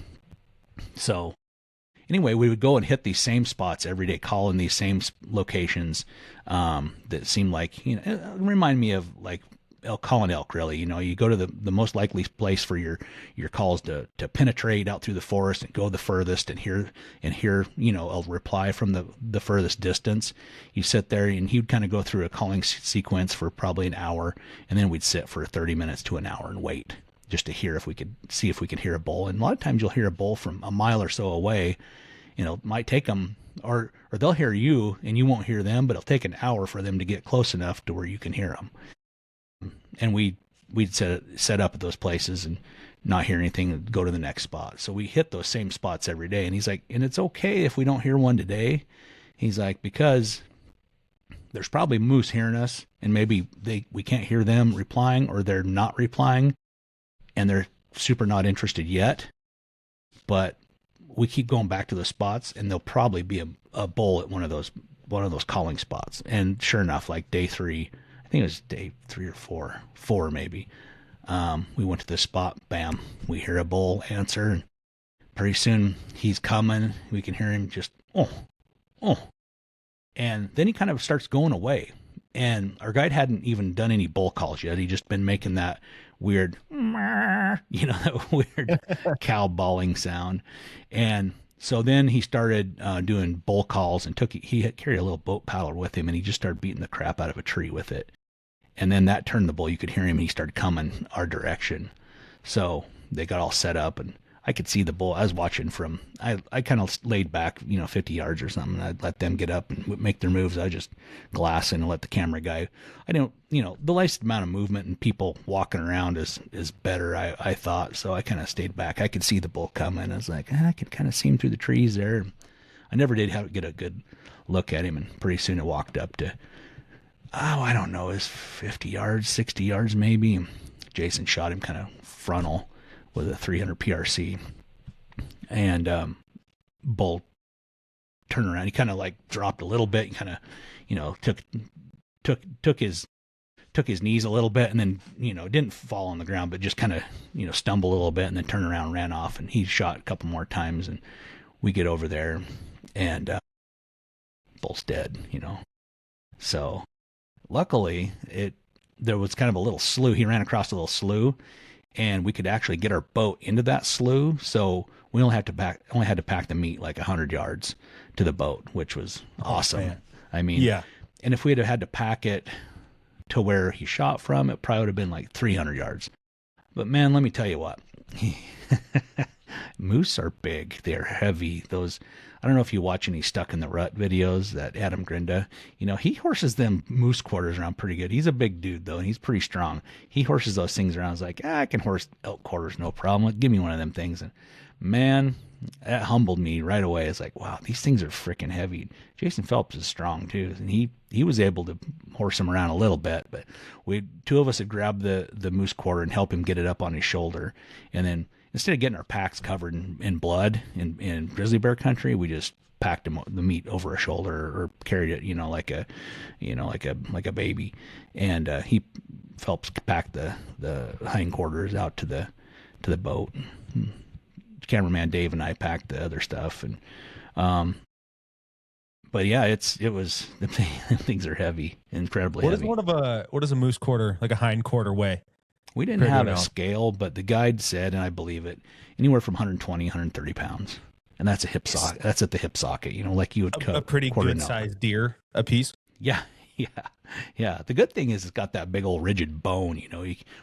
So anyway, we would go and hit these same spots every day, call in these same locations that seemed like, remind me of like calling elk, really. You go to the most likely place for your calls to penetrate out through the forest and go the furthest and hear a reply from the furthest distance. You sit there, and he'd kind of go through a calling sequence for probably an hour, and then we'd sit for 30 minutes to an hour and wait just to hear if we could hear a bull. And a lot of times you'll hear a bull from a mile or so away. It might take them, or they'll hear you and you won't hear them, but it'll take an hour for them to get close enough to where you can hear them. And we'd set up at those places and not hear anything and go to the next spot. So we hit those same spots every day. And he's like, and it's okay if we don't hear one today. He's like, because there's probably moose hearing us, and maybe we can't hear them replying, or they're not replying, and they're super not interested yet. But we keep going back to those spots, and there'll probably be a bull at one of those calling spots. And sure enough, like day 3, I think it was day 3 or 4 maybe, we went to this spot, bam, we hear a bull answer, and pretty soon he's coming. We can hear him just, oh. And then he kind of starts going away. And our guide hadn't even done any bull calls yet. He'd just been making that weird, that weird cow bawling sound. And so then he started doing bull calls, and he had carried a little boat paddler with him, and he just started beating the crap out of a tree with it. And then that turned the bull. You could hear him, and he started coming our direction. So they got all set up, and I could see the bull. I was watching I kind of laid back, 50 yards or something. I'd let them get up and make their moves. I just glass in and let the camera guy. I don't, the least amount of movement and people walking around is better, I thought. So I kind of stayed back. I could see the bull coming. I was like, I could kind of see him through the trees there. I never did get a good look at him, and pretty soon it walked up to, I don't know, is 50 yards, 60 yards maybe. Jason shot him kind of frontal with a 300 PRC, and bull turned around. He kind of like dropped a little bit, and kind of took his knees a little bit, and then didn't fall on the ground, but just kind of stumbled a little bit, and then turned around and ran off. And he shot a couple more times, and we get over there, and bull's dead. So luckily there was kind of a little slough. He ran across a little slough, and we could actually get our boat into that slough. So we only had to pack the meat like 100 yards to the boat, which was awesome. Man. I mean, Yeah. And if we'd have had to pack it to where he shot from, it probably would have been like 300 yards. But man, let me tell you what, moose are big. They're heavy. Those, I don't know if you watch any Stuck in the Rut videos, that Adam Grinda, he horses them moose quarters around pretty good. He's a big dude though, and he's pretty strong. He horses those things around. It's like, I can horse elk quarters, no problem. Like, give me one of them things. And man, that humbled me right away. It's like, wow, these things are freaking heavy. Jason Phelps is strong too, and he was able to horse him around a little bit. But two of us had grabbed the moose quarter and helped him get it up on his shoulder, and then instead of getting our packs covered in blood in grizzly bear country, we just packed the meat over a shoulder or carried it, like a baby, and Phelps packed the hindquarters out to the boat. Cameraman Dave and I packed the other stuff, and but yeah, it was them things are heavy, incredibly heavy. What does a moose quarter, like a hind quarter, weigh? We didn't have a scale, but the guide said, and I believe it, anywhere from 120, 130 pounds, and that's a hip socket. That's at the hip socket, like you would cut a pretty good sized deer a piece. Yeah. Yeah. The good thing is it's got that big old rigid bone.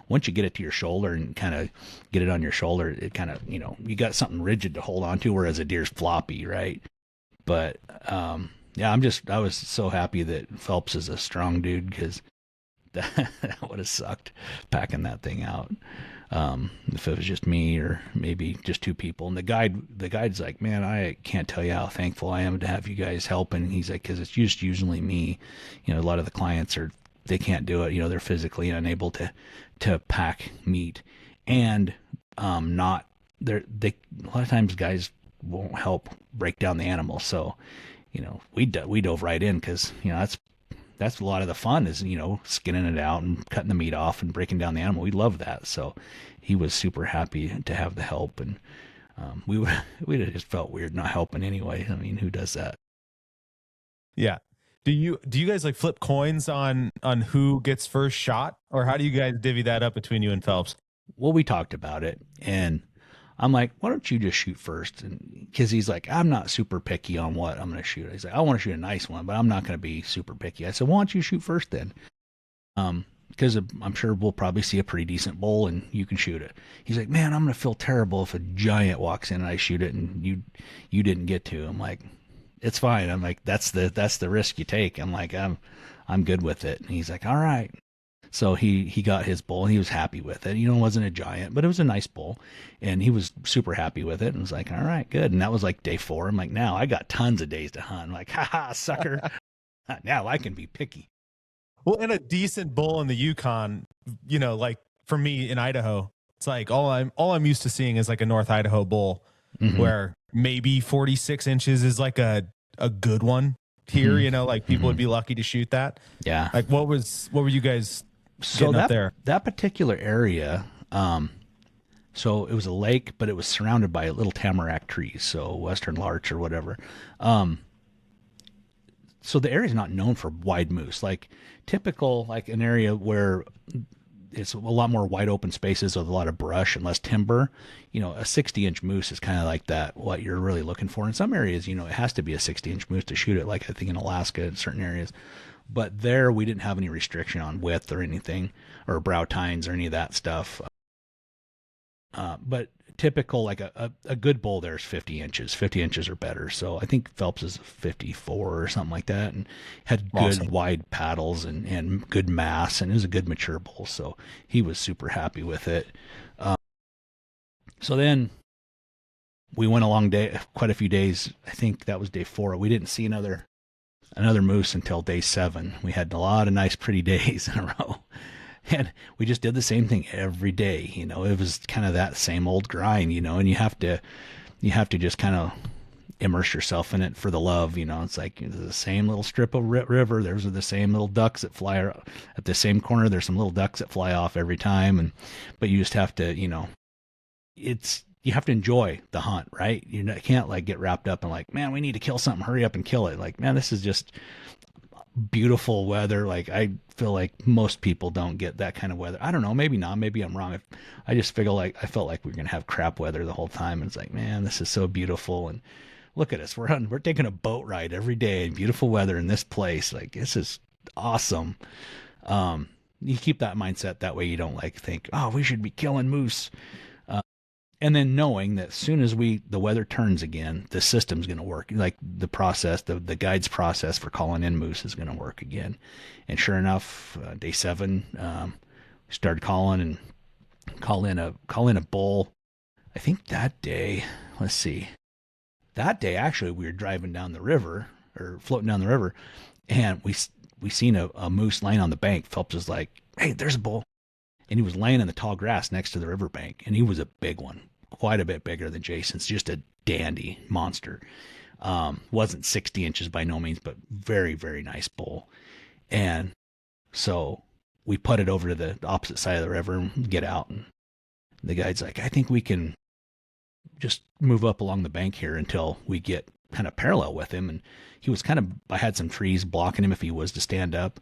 Once you get it to your shoulder and kind of get it on your shoulder, it kind of, you got something rigid to hold on to, whereas a deer's floppy, right? But yeah, I was so happy that Phelps is a strong dude, because that would have sucked packing that thing out. If it was just me or maybe just two people. And the guide's like, man, I can't tell you how thankful I am to have you guys helping. He's like, because it's just usually me. A lot of the clients they can't do it. They're physically unable to pack meat, and not a lot of times guys won't help break down the animal. So, we dove right in, because that's a lot of the fun is, skinning it out and cutting the meat off and breaking down the animal. We love that. So he was super happy to have the help. And we'd have just felt weird not helping anyway. I mean, who does that? Yeah. Do you guys like flip coins on who gets first shot, or how do you guys divvy that up between you and Phelps? Well, we talked about it, and I'm like, why don't you just shoot first? And because he's like, I'm not super picky on what I'm going to shoot. He's like, I want to shoot a nice one, but I'm not going to be super picky. I said, why don't you shoot first then? Because I'm sure we'll probably see a pretty decent bull and you can shoot it. He's like, man, I'm going to feel terrible if a giant walks in and I shoot it and you didn't get to. I'm like, it's fine. I'm like, that's the risk you take. I'm like, I'm good with it. And he's like, all right. So he got his bull and he was happy with it. It wasn't a giant, but it was a nice bull, and he was super happy with it and was like, all right, good. And that was like day 4. I'm like, now I got tons of days to hunt. I'm like, ha, sucker. Now I can be picky. Well, and a decent bull in the Yukon, like for me in Idaho, it's like all I'm used to seeing is like a North Idaho bull, mm-hmm. where maybe 46 inches is like a good one here, mm-hmm. Like people mm-hmm. would be lucky to shoot that. Yeah. Like what were you guys getting up there? That particular area, so it was a lake, but it was surrounded by little tamarack trees, so western larch or whatever. So the area is not known for wide moose, like typical, like an area where it's a lot more wide open spaces with a lot of brush and less timber. A 60-inch moose is kind of like that, what you're really looking for. In some areas, it has to be a 60-inch moose to shoot it, like I think in Alaska in certain areas. But there we didn't have any restriction on width or anything, or brow tines or any of that stuff. But typical, like a good bull there is 50 inches or better. So I think Phelps is 54 or something like that, and had good awesome. Wide paddles and good mass, and it was a good mature bull. So he was super happy with it. So then we went a long day, quite a few days. I think that was day 4. We didn't see another moose until day 7. We had a lot of nice, pretty days in a row. And we just did the same thing every day. It was kind of that same old grind, and you have to just kind of immerse yourself in it for the love. It's like the same little strip of river. There's the same little ducks that fly at the same corner. There's some little ducks that fly off every time. But you just have to, you have to enjoy the hunt, right? You can't like get wrapped up in like, man, we need to kill something. Hurry up and kill it. Like, man, this is just, beautiful weather. Like, I feel like most people don't get that kind of weather. I don't know, maybe not, maybe I'm wrong. I just feel like I felt like we were gonna have crap weather the whole time, and it's like, man, this is so beautiful. And look at us, we're taking a boat ride every day in beautiful weather in this place. Like, this is awesome. You keep that mindset, that way you don't like think, oh, we should be killing moose. And then knowing that as soon as the weather turns again, the system's going to work. Like the process, the guide's process for calling in moose is going to work again. And sure enough, day 7, we started calling and call in a bull. I think that day, let's see, that day actually we were driving down the river, or floating down the river, and we seen a moose laying on the bank. Phelps was like, hey, there's a bull. And he was laying in the tall grass next to the riverbank, and he was a big one, quite a bit bigger than Jason's, just a dandy monster. Wasn't 60 inches by no means, but very, very nice bull. And so we put it over to the opposite side of the river and get out. And the guide's like, I think we can just move up along the bank here until we get kind of parallel with him. And he was I had some trees blocking him if he was to stand up.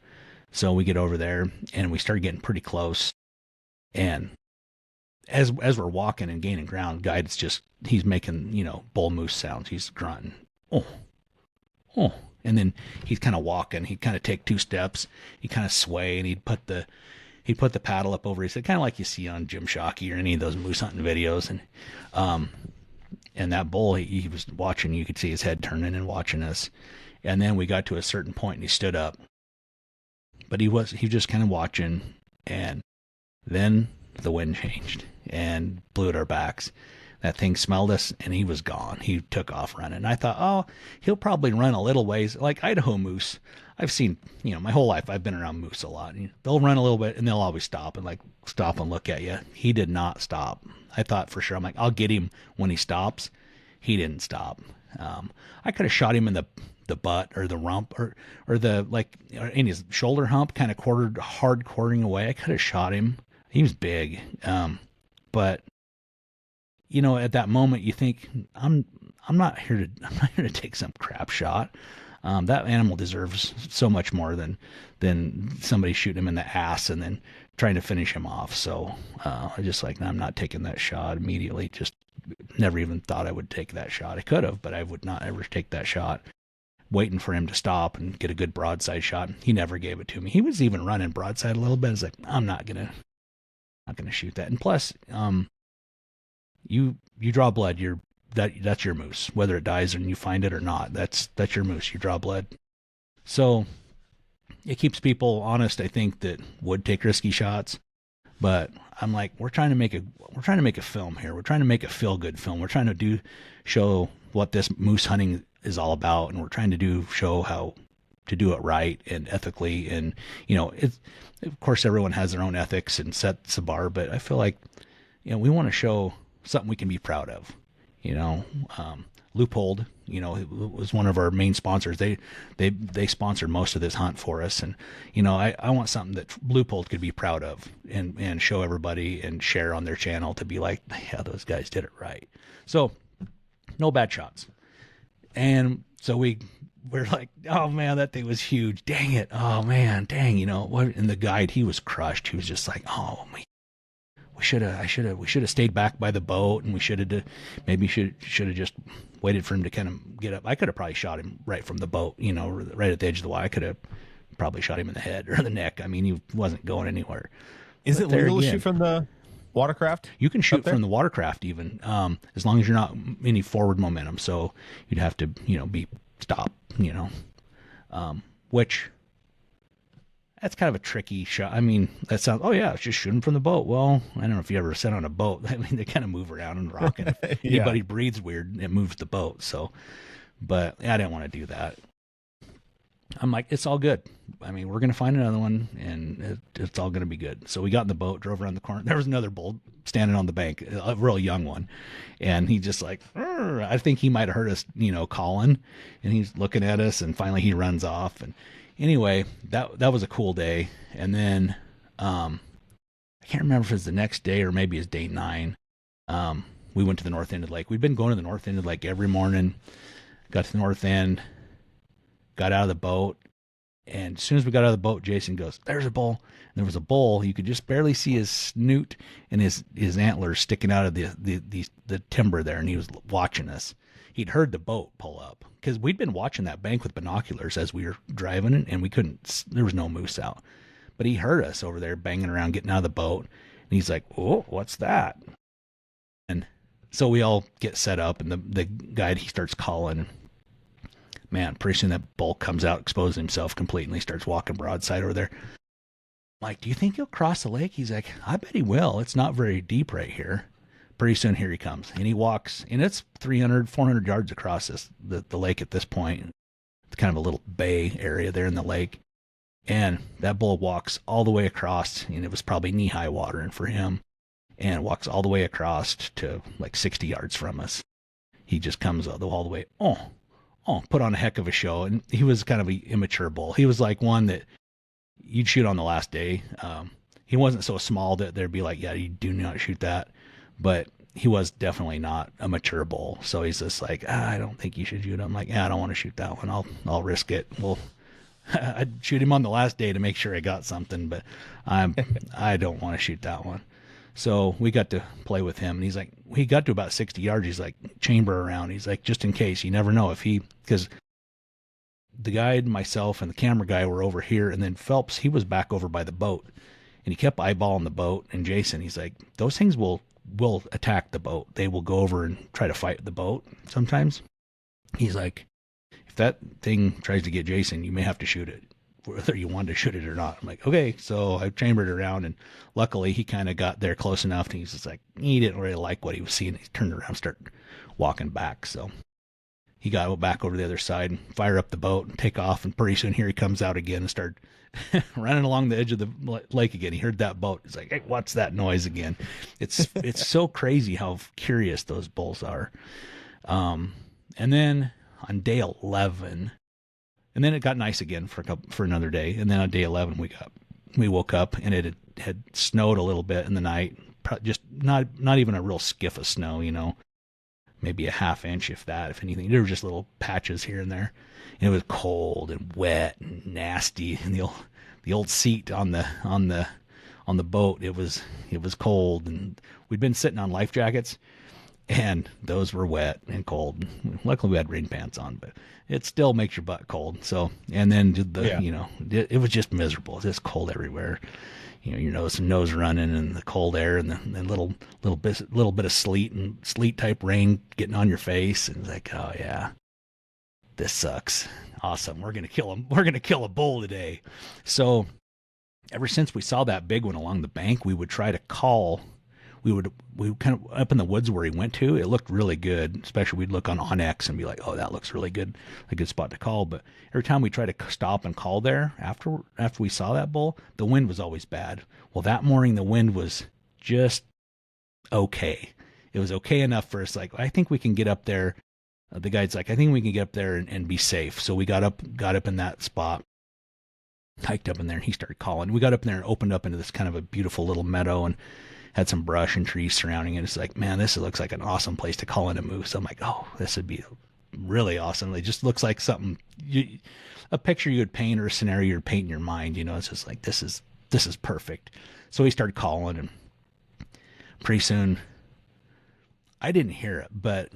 So we get over there and we started getting pretty close. And as we're walking and gaining ground, guide's he's making, bull moose sounds. He's grunting, oh, oh. And then he's kind of walking. He'd kind of take 2 steps. He'd kind of sway, and he'd put the paddle up over his head, kind of like you see on Jim Shockey or any of those moose hunting videos. And that bull, he was watching. You could see his head turning and watching us. And then we got to a certain point, and he stood up. But he was just kind of watching, and then the wind changed and blew at our backs. That thing smelled us, and he was gone. He took off running. And I thought, oh, he'll probably run a little ways. Like Idaho moose, I've seen, my whole life I've been around moose a lot. They'll run a little bit, and they'll always stop and look at you. He did not stop. I thought for sure, I'm like, I'll get him when he stops. He didn't stop. I could have shot him in the butt or the rump or the, in his shoulder hump, kind of hard quartering away. I could have shot him. He was big. But at that moment you think, I'm not here to take some crap shot. That animal deserves so much more than somebody shooting him in the ass and then trying to finish him off. So I just I'm not taking that shot immediately. Just never even thought I would take that shot. I could have, but I would not ever take that shot. Waiting for him to stop and get a good broadside shot. He never gave it to me. He was even running broadside a little bit. I was like, I'm not gonna shoot that. And plus, you draw blood. That's your moose. Whether it dies and you find it or not, that's your moose. You draw blood. So it keeps people honest. I think that would take risky shots, but I'm like, we're trying to make a film here. We're trying to make a feel good film. We're trying to show what this moose hunting is all about, and we're trying to show how to do it right and ethically. And it's, of course, everyone has their own ethics and sets a bar, but I feel like we want to show something we can be proud of. Loophole, was one of our main sponsors. They sponsored most of this hunt for us, and I want something that Loophole could be proud of and show everybody and share on their channel to be like, yeah, those guys did it right. So no bad shots. And so we're like, oh man, that thing was huge. Dang it. Oh man, dang, what? And the guide, he was crushed. He was just like, oh man, we should have stayed back by the boat, and we should have just waited for him to kind of get up. I could have probably shot him right from the boat, right at the edge of the water. I could have probably shot him in the head or the neck. I mean, he wasn't going anywhere. Is it legal to shoot from the watercraft? You can shoot from the watercraft even, as long as you're not any forward momentum. So you'd have to, be stopped, which that's kind of a tricky shot. I mean, that sounds, oh yeah, it's just shooting from the boat. Well, I don't know if you ever sit on a boat. I mean, they kind of move around and rock, and if Yeah. anybody breathes weird, it moves the boat. So, but I didn't want to do that. I'm like, it's all good. I mean, we're going to find another one, and it's all going to be good. So we got in the boat, drove around the corner. There was another bull standing on the bank, a real young one. And he just like, "Arr." I think he might have heard us, calling, and he's looking at us, and finally he runs off. And anyway, that was a cool day. And then, I can't remember if it was the next day or maybe it's day 9. We went to the north end of the lake. We'd been going to the north end of the lake every morning, got to the north end, got out of the boat, And as soon as we got out of the boat, Jason goes, "There's a bull." And there was a bull. You could just barely see his snoot and his antlers sticking out of the timber there, and he was watching us. He'd heard the boat pull up because we'd been watching that bank with binoculars as we were driving, and we couldn't. There was no moose out, but he heard us over there banging around, getting out of the boat, and he's like, "Oh, what's that?" And so we all get set up, and the guide, he starts calling. Man, pretty soon that bull comes out, exposes himself completely, starts walking broadside over there. I'm like, "Do you think he'll cross the lake?" He's like, "I bet he will. It's not very deep right here." Pretty soon here he comes, and he walks, and it's 300, 400 yards across the lake at this point. It's kind of a little bay area there in the lake. And that bull walks all the way across, and it was probably knee-high water for him, and walks all the way across to like 60 yards from us. He just comes all the way, put on a heck of a show. And he was kind of an immature bull. He was like one that you'd shoot on the last day. He wasn't so small that there'd be like, yeah, you do not shoot that. But he was definitely not a mature bull. So he's just like, I don't think you should shoot him. I'm like, yeah, I don't want to shoot that one. I'll risk it. Well, I'd shoot him on the last day to make sure I got something, but I don't want to shoot that one. So we got to play with him, and he's like, he got to about 60 yards. He's like, chamber around. He's like, just in case, you never know because the guide, myself, and the camera guy were over here, and then Phelps, he was back over by the boat, and he kept eyeballing the boat. And Jason, he's like, those things will attack the boat. They will go over and try to fight the boat sometimes. He's like, if that thing tries to get Jason, you may have to shoot it, whether you want to shoot it or not. I'm like, okay. So I chambered around, and luckily he kind of got there close enough. And he's just like, he didn't really like what he was seeing. He turned around, started walking back. So he got back over the other side and fire up the boat and take off. And pretty soon here he comes out again and started running along the edge of the lake again. He heard that boat. He's like, hey, what's that noise again? It's so crazy how curious those bulls are. And then on day 11, and then it got nice again for another day. And then on day 11, we woke up, and it had snowed a little bit in the night. Just not even a real skiff of snow, maybe a half inch, if that, if anything. There were just little patches here and there. And it was cold and wet and nasty. And the old seat on the boat, it was cold, and we'd been sitting on life jackets, and those were wet and cold. Luckily we had rain pants on, but it still makes your butt cold. So, and then it was just miserable. It's just cold everywhere. Your nose running, and the cold air, and the little bit of sleet type rain getting on your face, and it's like, oh yeah, this sucks. Awesome, we're gonna kill him. We're gonna kill a bull today. So, ever since we saw that big one along the bank, we would try to call. We kind of up in the woods where he went to. It looked really good. Especially we'd look on Onyx and be like, oh, that looks really good, a good spot to call. But every time we tried to stop and call there after we saw that bull, the wind was always bad. Well, that morning the wind was just okay. It was okay enough for us. Like, I think we can get up there. The guide's like, I think we can get up there and be safe. So we got up in that spot, hiked up in there, and he started calling. We got up in there and opened up into this kind of a beautiful little meadow, and had some brush and trees surrounding it. It's like, man, this looks like an awesome place to call in a moose. I'm like, oh, this would be really awesome. It just looks like something, a picture you would paint, or a scenario you'd paint in your mind. It's just like, this is perfect. So he started calling, and pretty soon, I didn't hear it, but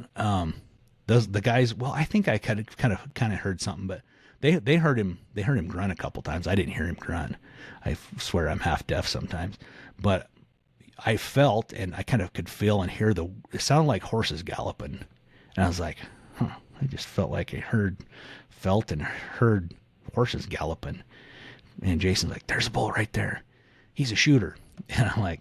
the guys, well, I think I kind of heard something, but they heard him grunt a couple times. I didn't hear him grunt. I swear I'm half deaf sometimes, but I felt, and I kind of could feel and hear it sounded like horses galloping. And I was like, I just felt like I felt and heard horses galloping. And Jason's like, there's a bull right there. He's a shooter. And I'm like,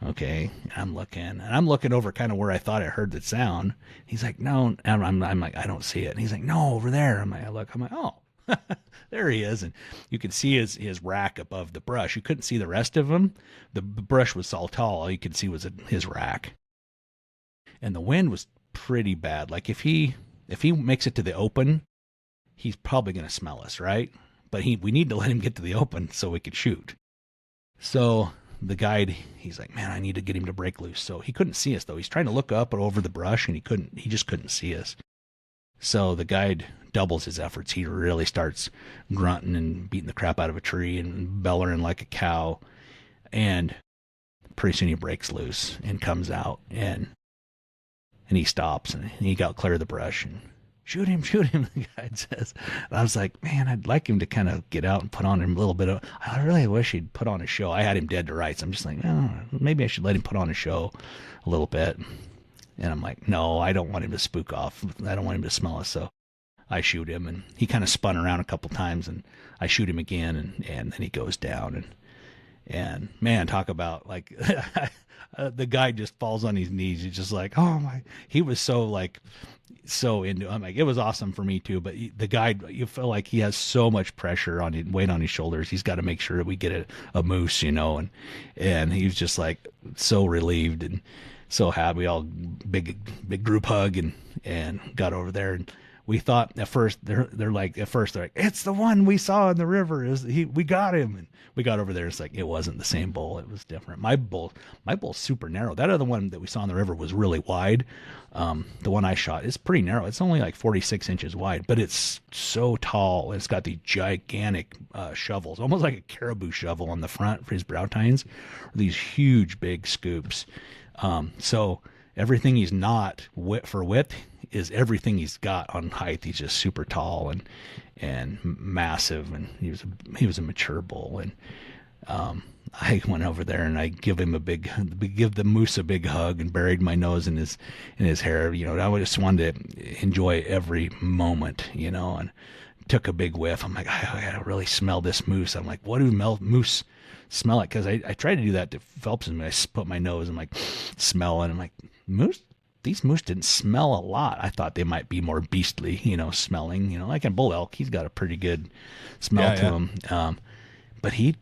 okay. And I'm looking over kind of where I thought I heard the sound. He's like, no. And I'm like, I don't see it. And he's like, no, over there. I'm like, oh. There he is, and you could see his rack above the brush. You couldn't see the rest of him. The brush was so tall, all you could see was his rack. And the wind was pretty bad. Like if he makes it to the open, he's probably going to smell us, right? But we need to let him get to the open so we could shoot. So the guide, he's like, man, I need to get him to break loose. So he couldn't see us though. He's trying to look up or over the brush, and he just couldn't see us. So the guide doubles his efforts. He really starts grunting and beating the crap out of a tree and bellowing like a cow. And pretty soon he breaks loose and comes out, and he stops, and he got clear of the brush and shoot him, the guide says. And I was like, man, I'd like him to kind of get out and put on him a little bit of, I really wish he'd put on a show. I had him dead to rights. I'm just like, oh, maybe I should let him put on a show a little bit. And I'm like, no, I don't want him to spook off. I don't want him to smell us. So I shoot him, and he kind of spun around a couple times, and I shoot him again, and then he goes down. And man, talk about like the guy just falls on his knees. He's just like, oh my, he was so into it. I'm like, it was awesome for me too. But the guy, you feel like he has so much pressure on his weight on his shoulders. He's got to make sure that we get a moose, and he was just like so relieved and so happy. We all big group hug and got over there. And we thought at first they're like, it's the one we saw in the river. We got him. And we got over there. It's like, it wasn't the same bull. It was different. My bull's super narrow. That other one that we saw in the river was really wide. The one I shot is pretty narrow. It's only like 46 inches wide, but it's so tall. It's got these gigantic shovels, almost like a caribou shovel on the front for his brow tines. These huge, big scoops. So everything he's not for width is everything he's got on height. He's just super tall and massive, and he was a mature bull. And I went over there and I give the moose a big hug and buried my nose in his hair. I just wanted to enjoy every moment, and took a big whiff. I'm like, I gotta really smell this moose. I'm like, what do moose smell like? Because I tried to do that to Phelps, and I put my nose and like smell, and I'm like, moose. These moose didn't smell a lot. I thought they might be more beastly, smelling. Like a bull elk, he's got a pretty good smell to him. But the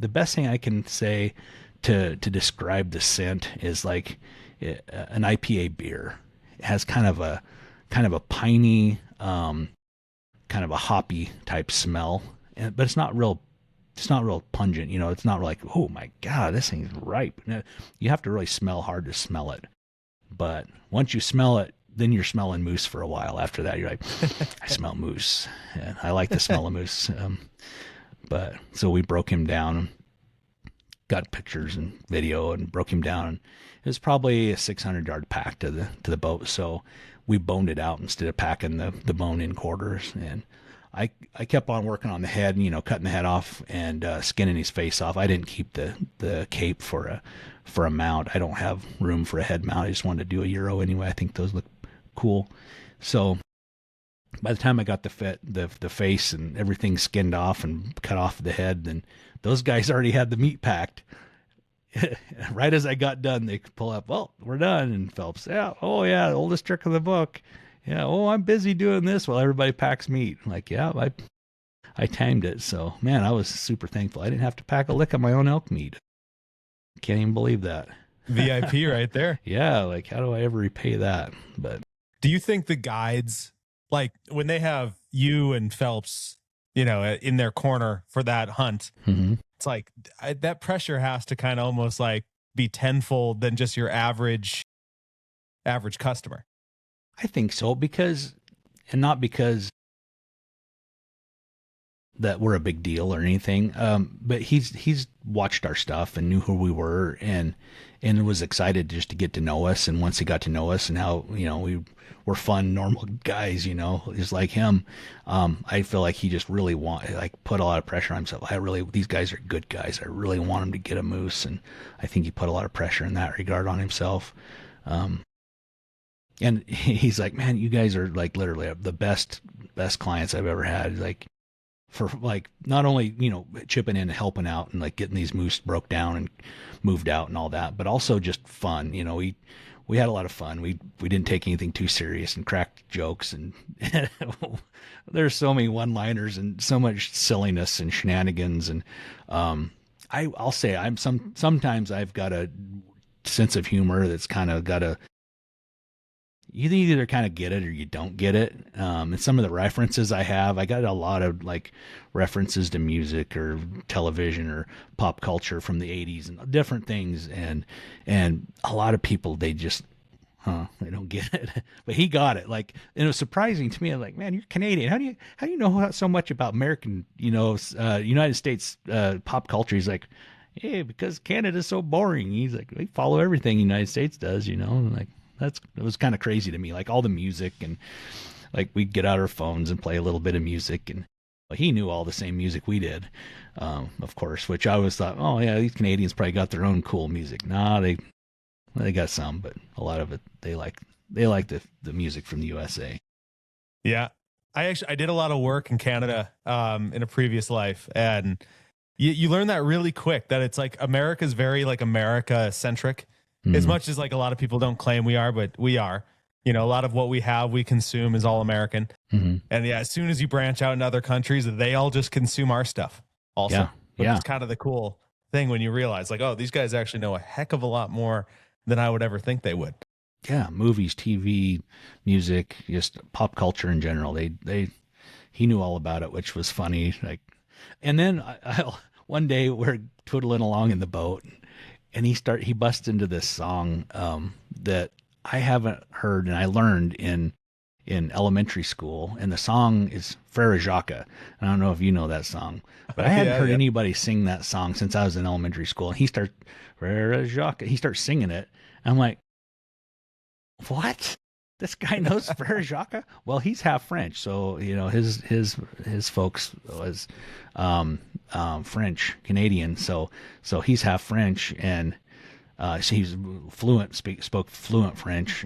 best thing I can say to describe the scent is like an IPA beer. It has kind of a piney, kind of a hoppy type smell, but it's not real pungent. It's not like, oh my God, this thing's ripe. You have to really smell hard to smell it. But once you smell it, then you're smelling moose for a while. After that, you're like, I smell moose. And I like the smell of moose. But so we broke him down, got pictures and video, and broke him down. And it was probably a 600-yard pack to the boat. So we boned it out instead of packing the bone in quarters. And I kept on working on the head, cutting the head off and skinning his face off. I didn't keep the cape for a mount. I don't have room for a head mount. I just wanted to do a Euro anyway. I think those look cool. So by the time I got the face and everything skinned off and cut off the head, then those guys already had the meat packed. Right as I got done, they pull up, well, we're done. And Phelps, the oldest trick of the book. Yeah, I'm busy doing this while everybody packs meat. I'm like, yeah, I timed it. So, man, I was super thankful. I didn't have to pack a lick of my own elk meat. Can't even believe that. VIP right there. Yeah, like, how do I ever repay that? But do you think the guides, like when they have you and Phelps, in their corner for that hunt, it's like that pressure has to kind of almost like be tenfold than just your average customer? I think so, not because that we're a big deal or anything. But he's watched our stuff and knew who we were and was excited just to get to know us. And once he got to know us and how, we were fun, normal guys, just like him. I feel like he just really put a lot of pressure on himself. These guys are good guys. I really want him to get a moose. And I think he put a lot of pressure in that regard on himself. And he's like, man, you guys are like literally the best clients I've ever had. Like for like, not only, chipping in and helping out and like getting these moose broke down and moved out and all that, but also just fun. We had a lot of fun. We didn't take anything too serious and cracked jokes and there's so many one-liners and so much silliness and shenanigans. And, I'll say sometimes I've got a sense of humor that's kind of got you either kind of get it or you don't get it. And some of the references I got a lot of like references to music or television or pop culture from the 80s and different things. And a lot of people, huh, I don't get it. But he got it. Like, and it was surprising to me. I'm like, man, you're Canadian. How do you know so much about American, United States pop culture? He's like, yeah, because Canada's so boring. He's like, they follow everything the United States does, And like, it was kind of crazy to me. Like all the music, and like we'd get out our phones and play a little bit of music, and he knew all the same music we did, of course, which I always thought, oh yeah, these Canadians probably got their own cool music. Nah, they got some, but a lot of it they like the music from the USA. Yeah. I did a lot of work in Canada in a previous life, and you learn that really quick, that it's like America's very like America centric, as much as like a lot of people don't claim we are, but we are. A lot of what we consume is all American. And yeah, as soon as you branch out into other countries, they all just consume our stuff also. Yeah. Which is kind of the cool thing when you realize like, oh, these guys actually know a heck of a lot more than I would ever think they would. Yeah. Movies, TV, music, just pop culture in general. He knew all about it, which was funny. Like, and then one day we're twiddling along in the boat, and he busts into this song that I haven't heard, and I learned in elementary school, and the song is Frere Jacques. I don't know if you know that song, but I hadn't heard anybody sing that song since I was in elementary school. And he starts Frere Jacques. He starts singing it. I'm like, what? This guy knows Frere Jacques? Well, he's half French, so his folks was French Canadian, so he's half French, and so he's fluent, spoke fluent French.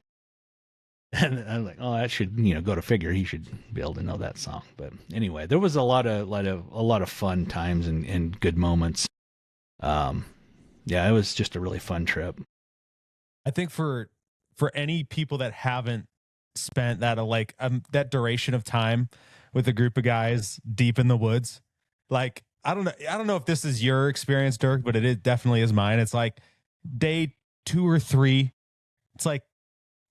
And I was like, oh, that should, go to figure. He should be able to know that song. But anyway, there was a lot of fun times and good moments. Yeah, it was just a really fun trip. I think for any people that haven't spent that duration of time with a group of guys deep in the woods, like, I don't know if this is your experience, Dirk, but definitely is mine. It's like day 2 or 3. It's like,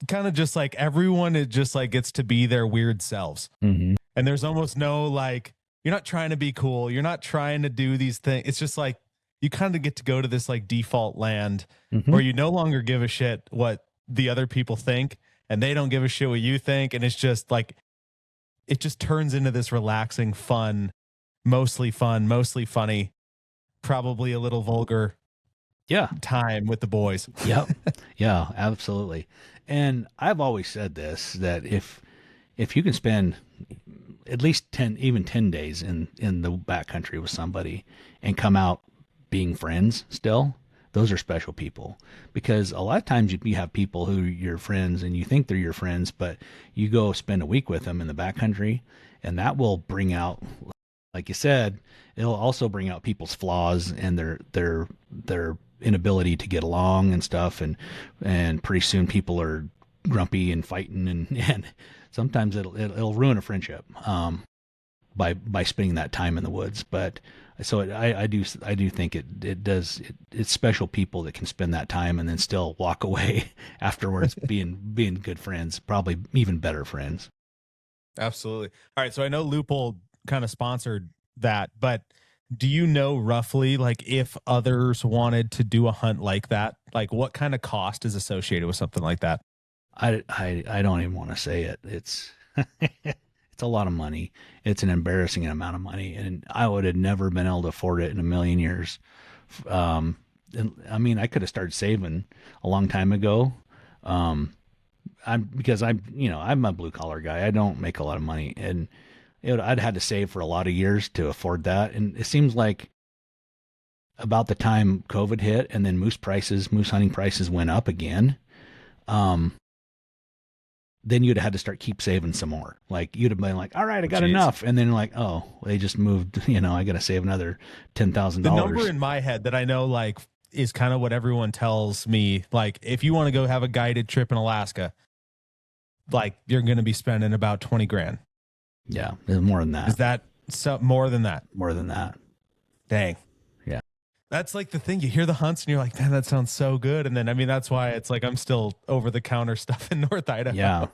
kind of just like everyone is just like gets to be their weird selves. And there's almost no, like, you're not trying to be cool. You're not trying to do these things. It's just like, you kind of get to go to this like default land where you no longer give a shit what the other people think, and they don't give a shit what you think. And it's just like, it just turns into this relaxing, mostly funny, probably a little vulgar time with the boys. Yep. Yeah, absolutely. And I've always said this, that if you can spend at least 10 days in the backcountry with somebody and come out being friends still, those are special people. Because a lot of times you have people who are your friends and you think they're your friends, but you go spend a week with them in the backcountry, and that will bring out, like you said, it'll also bring out people's flaws and their inability to get along and stuff, and pretty soon people are grumpy and fighting, and sometimes it'll ruin a friendship by spending that time in the woods. But so I do think it's special people that can spend that time and then still walk away afterwards being good friends, probably even better friends. Absolutely. All right, so I know Loophole kind of sponsored that, but do you know roughly, like, if others wanted to do a hunt like that, like what kind of cost is associated with something like that? I don't even want to say it. It's it's a lot of money. It's an embarrassing amount of money, and I would have never been able to afford it in a million years. And I mean, I could have started saving a long time ago. I'm a blue collar guy. I don't make a lot of money, and I'd had to save for a lot of years to afford that. And it seems like about the time COVID hit, and then moose hunting prices went up again. Then you'd have had to start keep saving some more. Like, you'd have been like, all right, I got enough. And then like, oh, they just moved, I got to save another $10,000. The number in my head that I know, like, is kind of what everyone tells me. Like, if you want to go have a guided trip in Alaska, like, you're going to be spending about 20 grand. Yeah. There's more than that. Is that more than that? More than that. Dang. Yeah. That's like the thing. You hear the hunts and you're like, man, that sounds so good. And then, I mean, that's why it's like, I'm still over the counter stuff in North Idaho. Yeah.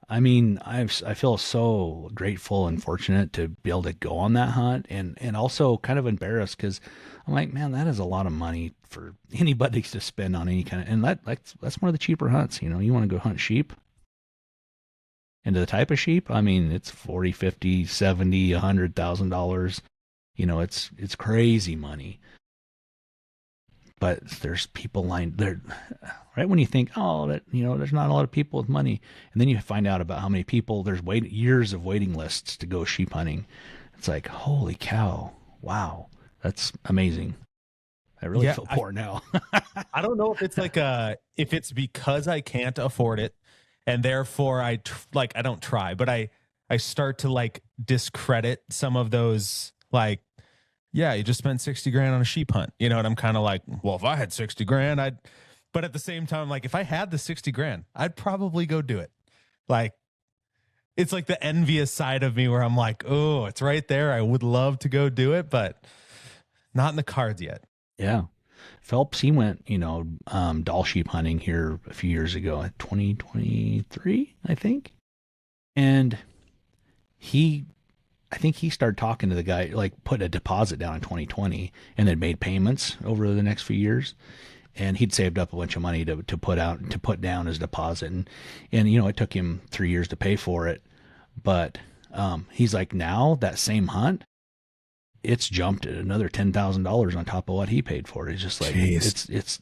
I mean, I feel so grateful and fortunate to be able to go on that hunt, and also kind of embarrassed because I'm like, man, that is a lot of money for anybody to spend on any kind of, and that's one of the cheaper hunts. You know, you want to go hunt sheep, and the type of sheep, I mean, it's 40, 50, 70, $100,000. You know, it's crazy money. But there's people lined there, right when you think, oh, that, you know, there's not a lot of people with money, and then you find out about how many people there's years of waiting lists to go sheep hunting. It's like, holy cow, wow, that's amazing. I really Yeah, feel poor now. I don't know if it's like if it's because I can't afford it, and therefore I don't try, but I start to like discredit some of those, like, yeah, you just spent 60 grand on a sheep hunt, you know, and I'm kind of like, well, if I had 60 grand, but at the same time, like, if I had the 60 grand, I'd probably go do it. Like, it's like the envious side of me where I'm like, oh, it's right there. I would love to go do it, but not in the cards yet. Yeah. Phelps, he went, you know, Doll sheep hunting here a few years ago, 2023, I think. And he, I think he started talking to the guy, like put a deposit down in 2020 and then made payments over the next few years. And he'd saved up a bunch of money to put down as deposit. And, you know, it took him 3 years to pay for it. But, he's like, now that same hunt, it's jumped at another $10,000 on top of what he paid for it. It's just like, Jeez.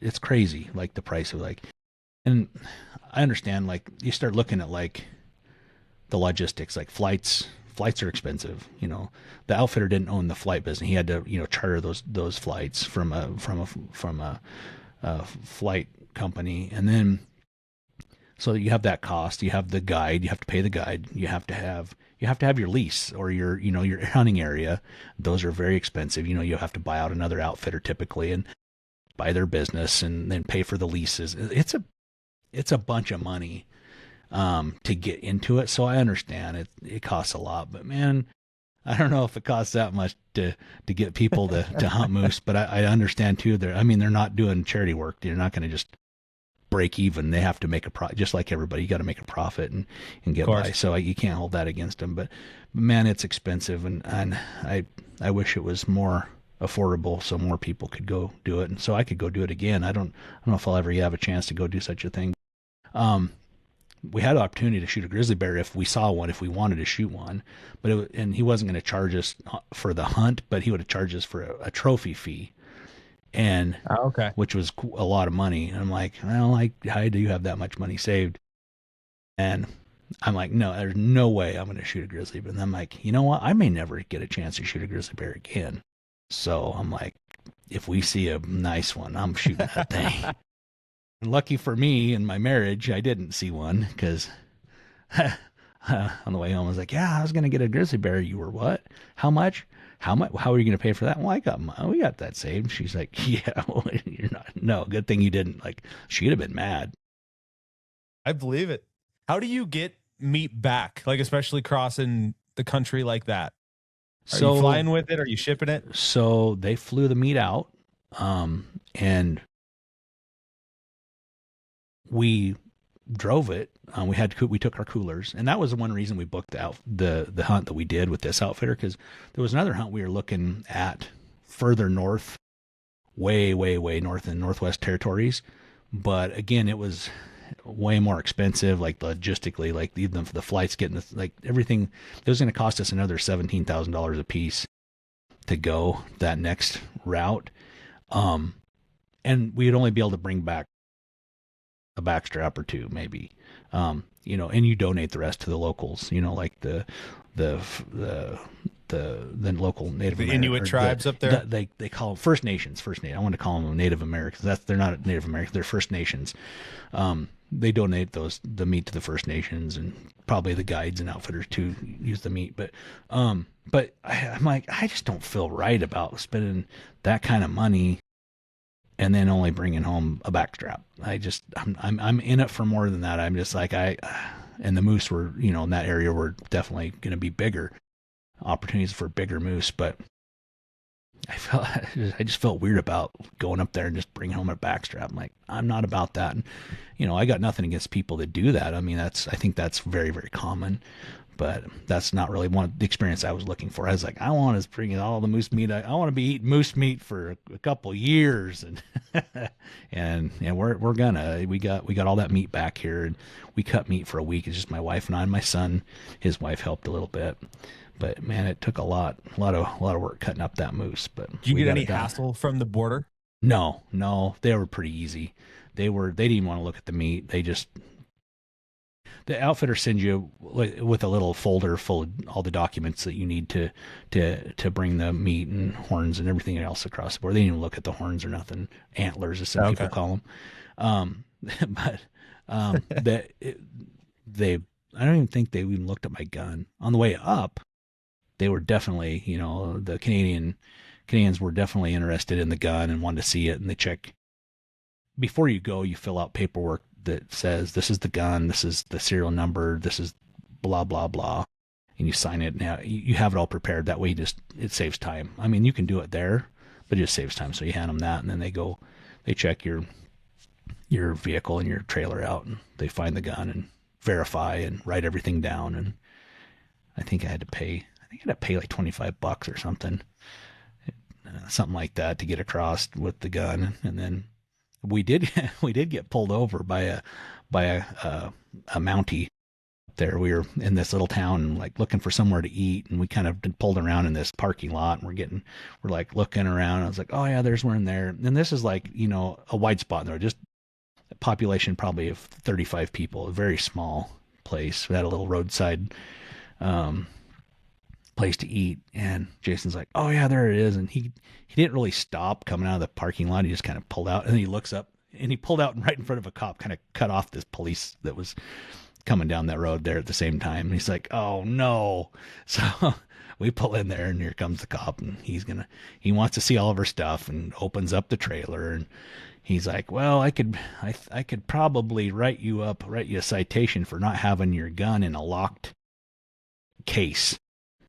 it's crazy. Like the price of like, and I understand, like you start looking at like the logistics, like flights are expensive. You know, the outfitter didn't own the flight business. He had to, you know, charter those flights from a flight company. And then, so you have that cost, you have the guide, you have to pay the guide, you have to have your lease or your, you know, your hunting area. Those are very expensive. You know, you have to buy out another outfitter typically and buy their business and then pay for the leases. It's a bunch of money to get into it. So I understand it costs a lot, but man, I don't know if it costs that much to get people to hunt moose, but I understand too. They're not doing charity work. They're not going to just break even. They have to make a profit, just like everybody. You got to make a profit and get by. So you can't hold that against them. But man, it's expensive, and I wish it was more affordable so more people could go do it, and so I could go do it again. I don't know if I'll ever have a chance to go do such a thing. We had an opportunity to shoot a grizzly bear if we saw one, if we wanted to shoot one, but and he wasn't going to charge us for the hunt, but he would have charged us for a trophy fee, and Okay. which was a lot of money. And I'm like, well, like, how do you have that much money saved? And I'm like, no, there's no way I'm going to shoot a grizzly. But then I'm like, you know what? I may never get a chance to shoot a grizzly bear again. So I'm like, if we see a nice one, I'm shooting that thing. And lucky for me in my marriage, I didn't see one because on the way home, I was like, yeah, I was going to get a grizzly bear. You were what? How much? How much? How are you going to pay for that? Well, we got that saved. She's like, yeah, well, you're not. No, good thing you didn't. Like, she'd have been mad. I believe it. How do you get meat back? Like, especially crossing the country like that. Are you flying with it? Are you shipping it? So they flew the meat out, and we drove it. We took our coolers, and that was the one reason we booked the hunt that we did with this outfitter, because there was another hunt we were looking at further north, way north in Northwest Territories, but again, it was way more expensive, like logistically, like even the flights, getting like everything. It was going to cost us another $17,000 a piece to go that next route, and we'd only be able to bring back a backstrap or two, maybe, you know, and you donate the rest to the locals, you know, like the local Native the Inuit tribes up there. They call them First Nations. I want to call them Native Americans. They're not Native Americans. They're First Nations. They donate the meat to the First Nations, and probably the guides and outfitters to use the meat. But I'm like, I just don't feel right about spending that kind of money and then only bringing home a backstrap. I'm in it for more than that. I'm just like, and the moose were, you know, in that area were definitely going to be bigger opportunities for bigger moose, but I just felt weird about going up there and just bringing home a backstrap. I'm like, I'm not about that. And, I got nothing against people that do that. I mean, I think that's very, very common, but that's not really the experience I was looking for. I was like, I want to bring in all the moose meat. I want to be eating moose meat for a couple years. And, and we got all that meat back here, and we cut meat for a week. It's just my wife and I, and my son, his wife helped a little bit. But man, it took a lot of work cutting up that moose. But did you get any hassle from the border? No, they were pretty easy. They didn't even want to look at the meat. The outfitter sends you with a little folder full of all the documents that you need to bring the meat and horns and everything else across the board. They didn't even look at the horns or nothing, antlers as some people call them. But I don't even think they even looked at my gun on the way up. They were definitely, the Canadians were definitely interested in the gun and wanted to see it. And they check before you go, you fill out paperwork that says, this is the gun, this is the serial number, this is blah, blah, blah. And you sign it. Now you have it all prepared. That way it saves time. I mean, you can do it there, but it just saves time. So you hand them that, and then they check your vehicle and your trailer out, and they find the gun and verify and write everything down. And I think I had to pay like $25 or something like that to get across with the gun. And then we did get pulled over by a Mountie there. We were in this little town, like looking for somewhere to eat, and we kind of pulled around in this parking lot, and we're like looking around. I was like, oh yeah, there's one in there. And this is like, a wide spot there, just a population probably of 35 people, a very small place. We had a little roadside place to eat, and Jason's like, oh yeah, there it is. And he didn't really stop coming out of the parking lot. He just kind of pulled out, and then he looks up, and he pulled out right in front of a cop, kind of cut off this police that was coming down that road there at the same time. And he's like, oh no. So we pull in there, and here comes the cop, and he wants to see all of our stuff, and opens up the trailer, and he's like, well, I could probably write you a citation for not having your gun in a locked case,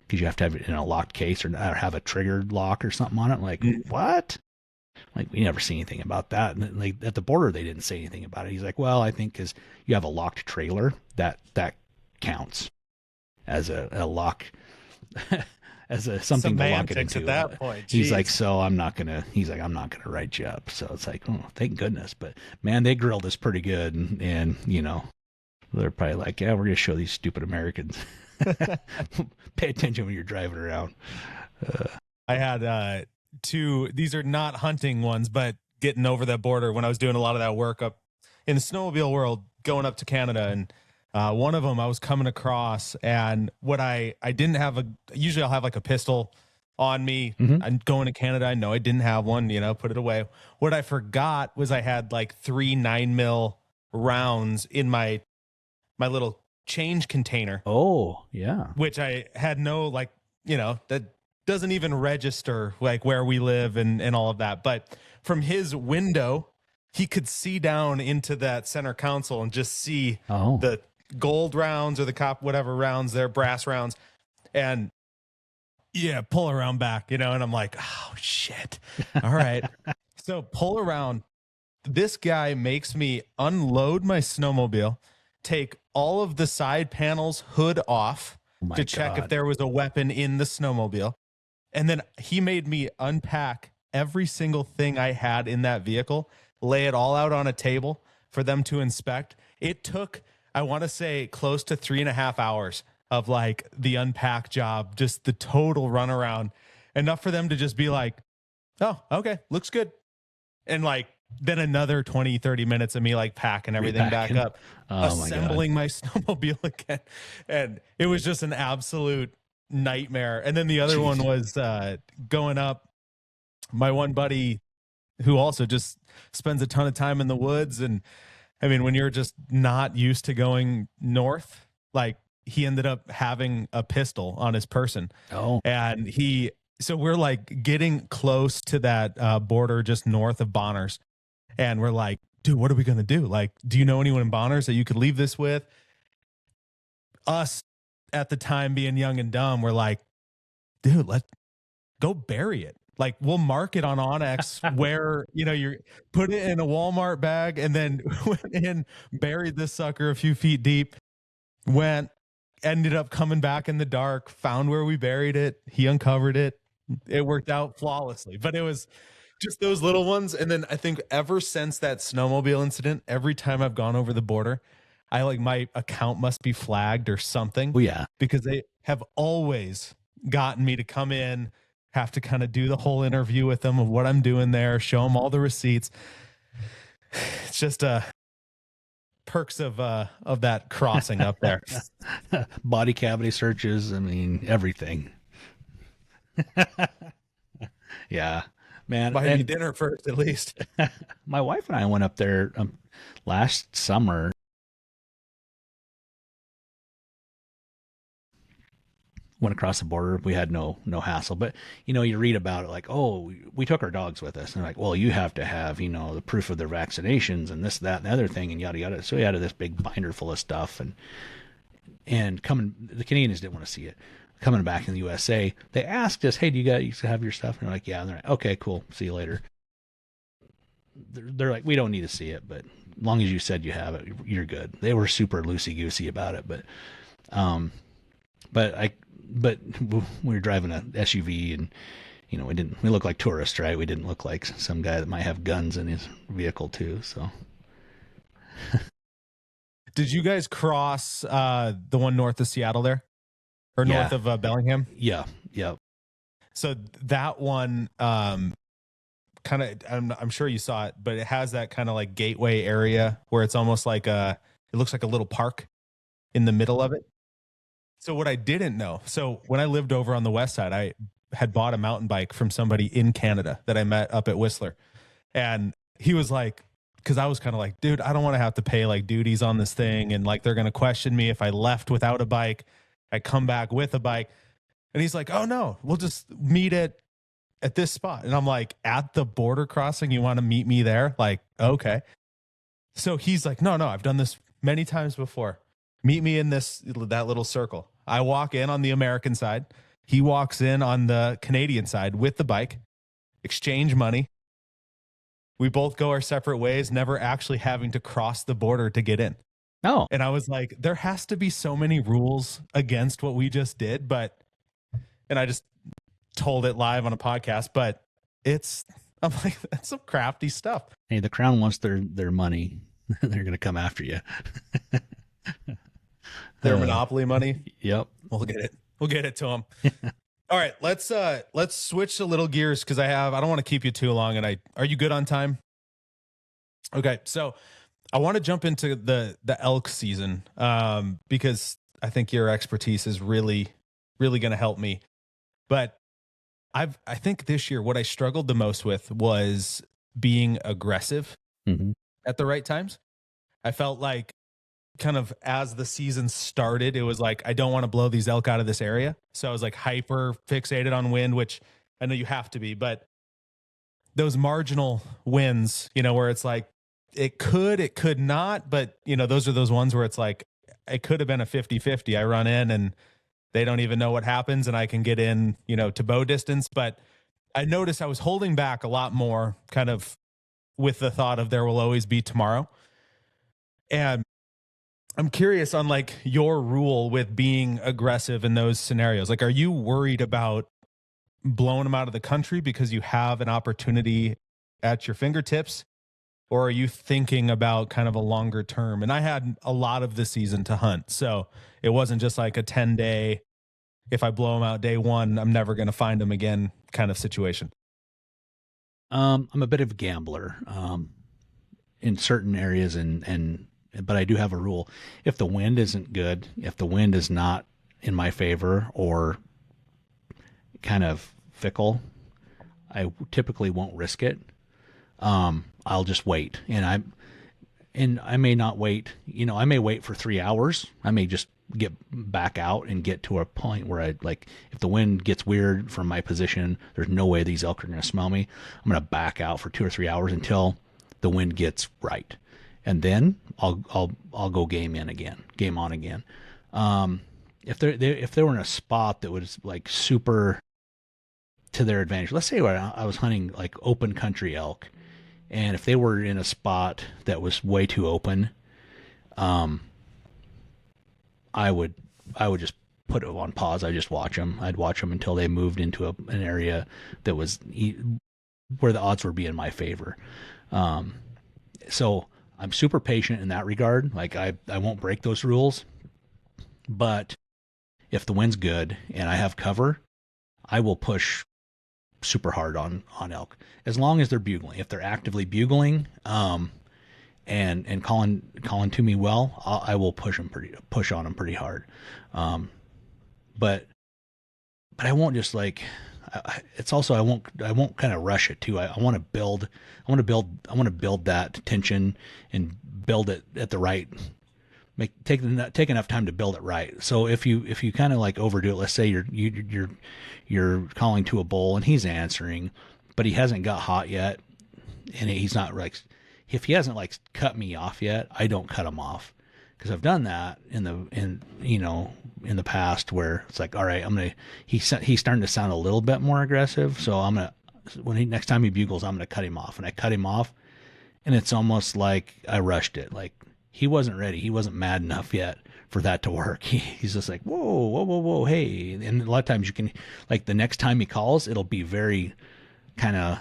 because you have to have it in a locked case or have a triggered lock or something on it. Like, what? Like, we never see anything about that. And like at the border, they didn't say anything about it. He's like, well, I think because you have a locked trailer, that counts as a lock, as something to lock it into. At that point, he's like, so I'm not gonna write you up. So it's like, oh, thank goodness. But man, they grilled us pretty good, and they're probably like, yeah, we're gonna show these stupid Americans. Pay attention when you're driving around. I had these are not hunting ones, but getting over that border when I was doing a lot of that work up in the snowmobile world, going up to Canada. And one of them I was coming across, and what I didn't have usually I'll have like a pistol on me. Mm-hmm. I'm going to Canada. I know I didn't have one, put it away. What I forgot was I had like 3 9mm rounds in my little change container. Oh, yeah. Which I had no, that doesn't even register like where we live and all of that. But from his window, he could see down into that center console and just see the gold rounds or the whatever rounds, their brass rounds. And yeah, pull around back, and I'm like, oh shit. All right. So pull around. This guy makes me unload my snowmobile, take all of the side panels, hood off to check if there was a weapon in the snowmobile. And then he made me unpack every single thing I had in that vehicle, lay it all out on a table for them to inspect. It took, I want to say, close to 3.5 hours of like the unpack job, just the total runaround, enough for them to just be like, oh, okay, looks good. And like, then another 20-30 minutes of me like packing everything back up, assembling my snowmobile again. And it was just an absolute nightmare. And then the other one was going up. My one buddy who also just spends a ton of time in the woods. And I mean, when you're just not used to going north, like he ended up having a pistol on his person. Oh, and so we're like getting close to that border just north of Bonners. And we're like, dude, what are we going to do? Like, do you know anyone in Bonners that you could leave this with? Us at the time being young and dumb, we're like, dude, let's go bury it. Like we'll mark it on Onyx where, you put it in a Walmart bag and then went in, buried this sucker a few feet deep, ended up coming back in the dark, found where we buried it. He uncovered it. It worked out flawlessly, but it was just those little ones. And then I think ever since that snowmobile incident, every time I've gone over the border, my account must be flagged or something. Oh yeah. Because they have always gotten me to come in, have to kind of do the whole interview with them of what I'm doing there, show them all the receipts. It's just perks of that crossing up there. Body cavity searches. I mean, everything. Yeah, man. Buy me dinner first, at least. My wife and I went up there last summer. Went across the border. We had no hassle, but you read about it like, oh, we took our dogs with us, and they're like, well, you have to have the proof of their vaccinations and this, that, and the other thing, and yada yada. So we had this big binder full of stuff, and the Canadians didn't want to see it. Coming back in the USA, they asked us, hey, do you guys have your stuff? And they're like, yeah. And they're like, okay, cool, see you later. They're like, we don't need to see it, but as long as you said you have it, you're good. They were super loosey goosey about it, but we were driving a SUV, and we looked like tourists, right? We didn't look like some guy that might have guns in his vehicle too. So did you guys cross the one north of Seattle there, or north of Bellingham? Yeah. So that one kind of, I'm sure you saw it, but it has that kind of like gateway area where it's almost like it looks like a little park in the middle of it. So what I didn't know, so when I lived over on the west side, I had bought a mountain bike from somebody in Canada that I met up at Whistler. And he was like, because I was kind of like, dude, I don't want to have to pay like duties on this thing. And like, they're going to question me if I left without a bike, I come back with a bike. And he's like, oh no, we'll just meet at this spot. And I'm like, at the border crossing, you want to meet me there? Like, okay. So he's like, no, I've done this many times before. Meet me in that little circle. I walk in on the American side. He walks in on the Canadian side with the bike, exchange money. We both go our separate ways, never actually having to cross the border to get in. No. And I was like, there has to be so many rules against what we just did. And I just told it live on a podcast, but I'm like, that's some crafty stuff. Hey, the Crown wants their money. They're going to come after you. Their monopoly money. Yep. We'll get it to them. All right, let's switch a little gears because I don't want to keep you too long. And are you good on time? Okay, so I want to jump into the elk season because I think your expertise is really, really going to help me. But I think this year what I struggled the most with was being aggressive at the right times. I felt like kind of as the season started, it was like, I don't want to blow these elk out of this area. So I was like hyper fixated on wind, which I know you have to be, but those marginal wins, where it's like, it could not, but those are those ones where it's like, it could have been a 50-50. I run in and they don't even know what happens and I can get in, to bow distance. But I noticed I was holding back a lot more kind of with the thought of there will always be tomorrow. And I'm curious on like your rule with being aggressive in those scenarios. Like, are you worried about blowing them out of the country because you have an opportunity at your fingertips? Or are you thinking about kind of a longer term? And I had a lot of the season to hunt. So it wasn't just like a 10-day, if I blow them out day one, I'm never going to find them again kind of situation. I'm a bit of a gambler in certain areas, but I do have a rule. If the wind isn't good, if the wind is not in my favor or kind of fickle, I typically won't risk it. I'll just wait, and I may not wait. I may wait for 3 hours. I may just get back out and get to a point where if the wind gets weird from my position, there's no way these elk are going to smell me. I'm going to back out for 2 or 3 hours until the wind gets right. And then I'll go game on again. If they were in a spot that was like super to their advantage. Let's say I was hunting like open country elk, and if they were in a spot that was way too open, um, I would just put it on pause. I'd just watch them. I'd watch them until they moved into an area that was where the odds would be in my favor. So I'm super patient in that regard. Like I won't break those rules, but if the wind's good and I have cover, I will push super hard on elk as long as they're bugling. If they're actively bugling, and calling to me well, I will push on them pretty hard. But I won't just like, it's also, I won't kind of rush it too. I want to build that tension and build it at the right, take enough time to build it right. So if you kind of like overdo it, let's say you're calling to a bull and he's answering, but he hasn't got hot yet, and he's not like, if he hasn't like cut me off yet, I don't cut him off, because I've done that in the past where it's like, all right, he's starting to sound a little bit more aggressive, so next time he bugles, I'm gonna cut him off, and I cut him off, and it's almost like I rushed it. Like he wasn't ready, he wasn't mad enough yet for that to work. He's just like, whoa, hey. And a lot of times you can, like, the next time he calls, it'll be very kind of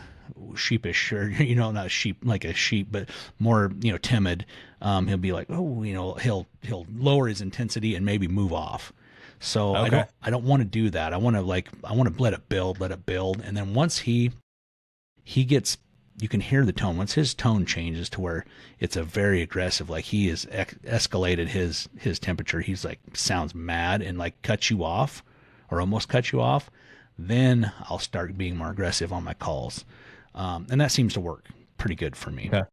sheepish, or not sheep like a sheep, but more timid. He'll be like, he'll lower his intensity and maybe move off. So okay. I don't want to do that. I want to let it build, and then once he gets, you can hear the tone. Once his tone changes to where it's a very aggressive, like he has escalated his temperature, he's like sounds mad and like cuts you off or almost cuts you off, then I'll start being more aggressive on my calls. And that seems to work pretty good for me. Okay.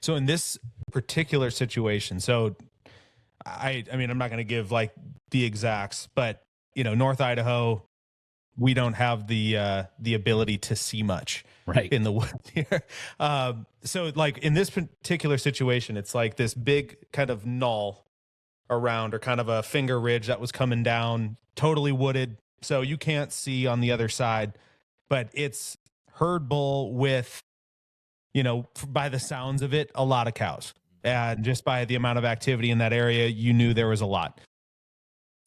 So in this particular situation, so I mean, I'm not going to give like the exacts, but North Idaho, we don't have the ability to see much right in the woods here. So like in this particular situation, it's like this big kind of knoll around, or kind of a finger ridge that was coming down, totally wooded. So you can't see on the other side, but it's herd bull with, by the sounds of it, a lot of cows. And just by the amount of activity in that area, you knew there was a lot.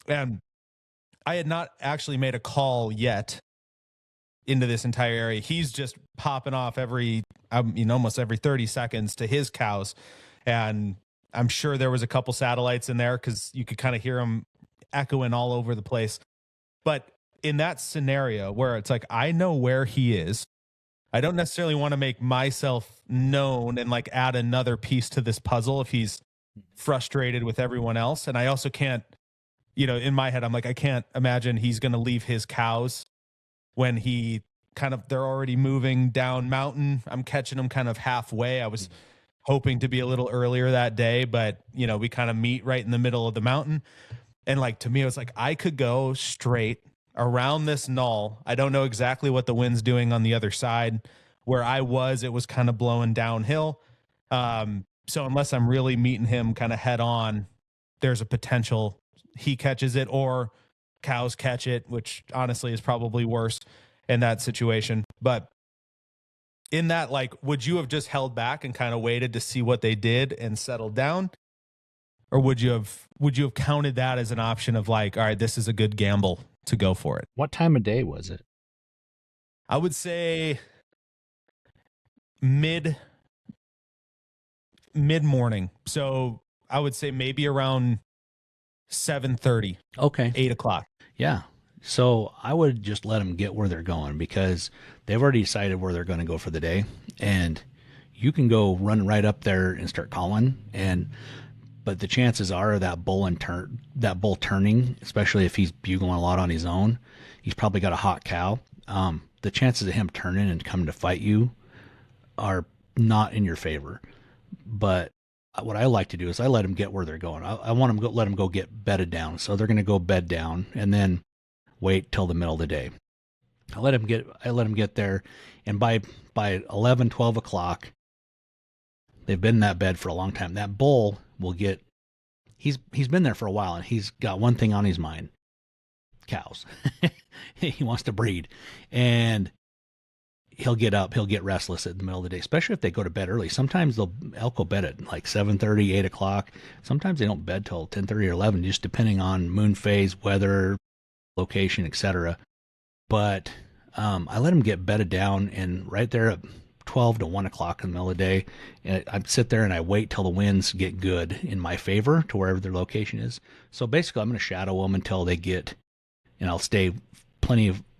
And I had not actually made a call yet into this entire area. He's just popping off almost every 30 seconds to his cows. And I'm sure there was a couple satellites in there, because you could kind of hear them echoing all over the place. But in that scenario where it's like, I know where he is, I don't necessarily want to make myself known and like add another piece to this puzzle if he's frustrated with everyone else. And I also can't, in my head, I'm like, I can't imagine he's going to leave his cows when they're already moving down mountain. I'm catching them kind of halfway. I was hoping to be a little earlier that day, but we kind of meet right in the middle of the mountain. And like, to me, it was like, I could go straight around this knoll. I don't know exactly what the wind's doing on the other side. Where I was, it was kind of blowing downhill. So unless I'm really meeting him kind of head on, there's a potential he catches it or cows catch it, which honestly is probably worse in that situation. But in that, like, would you have just held back and kind of waited to see what they did and settled down? Or would you have counted that as an option of like, all right, this is a good gamble to go for it? What time of day was it? I would say mid-morning. So I would say maybe around 7:30. Okay. 8 o'clock. Yeah. So I would just let them get where they're going, because they've already decided where they're going to go for the day. And you can go run right up there and start calling. But the chances are that bull turning, especially if he's bugling a lot on his own, he's probably got a hot cow. The chances of him turning and coming to fight you are not in your favor. But what I like to do is I let them get where they're going. I want them to let them go get bedded down. So they're going to go bed down and then wait till the middle of the day. I let them get there. And by 11, 12 o'clock, they've been in that bed for a long time. That bull will get, he's been there for a while, and he's got one thing on his mind: cows. He wants to breed. And he'll get up, he'll get restless in the middle of the day, especially if they go to bed early. Sometimes elk go bed at like 7:30, 8 o'clock. Sometimes they don't bed till 10:30 or 11, just depending on moon phase, weather, location, etc. But I let them get bedded down, and right there at 12 to 1 o'clock in the middle of the day, and I sit there and I wait till the winds get good in my favor to wherever their location is. So basically, I'm going to shadow them until they get, and I'll stay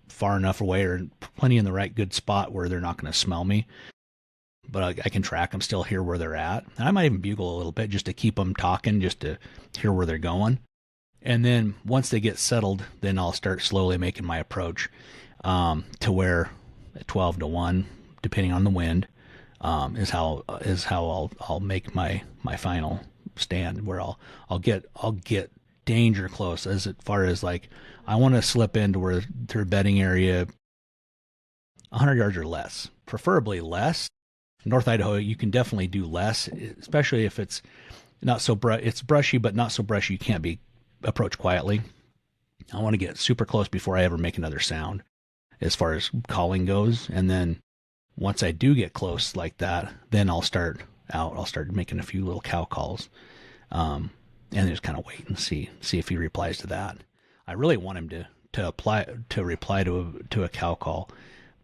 far enough away or plenty in the right good spot where they're not going to smell me. But I can track them, still hear where they're at. And I might even bugle a little bit just to keep them talking, just to hear where they're going. And then once they get settled, then I'll start slowly making my approach to where at 12 to 1, depending on the wind, is how I'll make my final stand, where I'll get danger close, as far as like I want to slip into where their bedding area 100 yards or less, preferably less. North Idaho, you can definitely do less, especially if it's not so it's brushy, but not so brushy you can't be approached quietly. I want to get super close before I ever make another sound as far as calling goes. And then once I do get close like that, then I'll start making a few little cow calls. And just kind of wait and see if he replies to that. I really want him to reply to a cow call,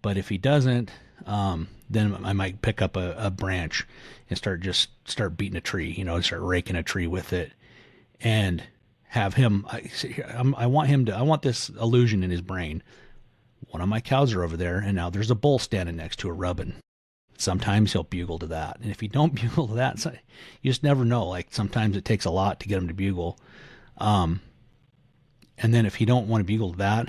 but if he doesn't, then I might pick up a branch and start beating a tree, start raking a tree with it, and have him. I want this illusion in his brain. One of my cows are over there, and now there's a bull standing next to a rubbin. Sometimes he'll bugle to that. And if he don't bugle to that, you just never know. Like sometimes it takes a lot to get him to bugle. And then if he don't want to bugle to that,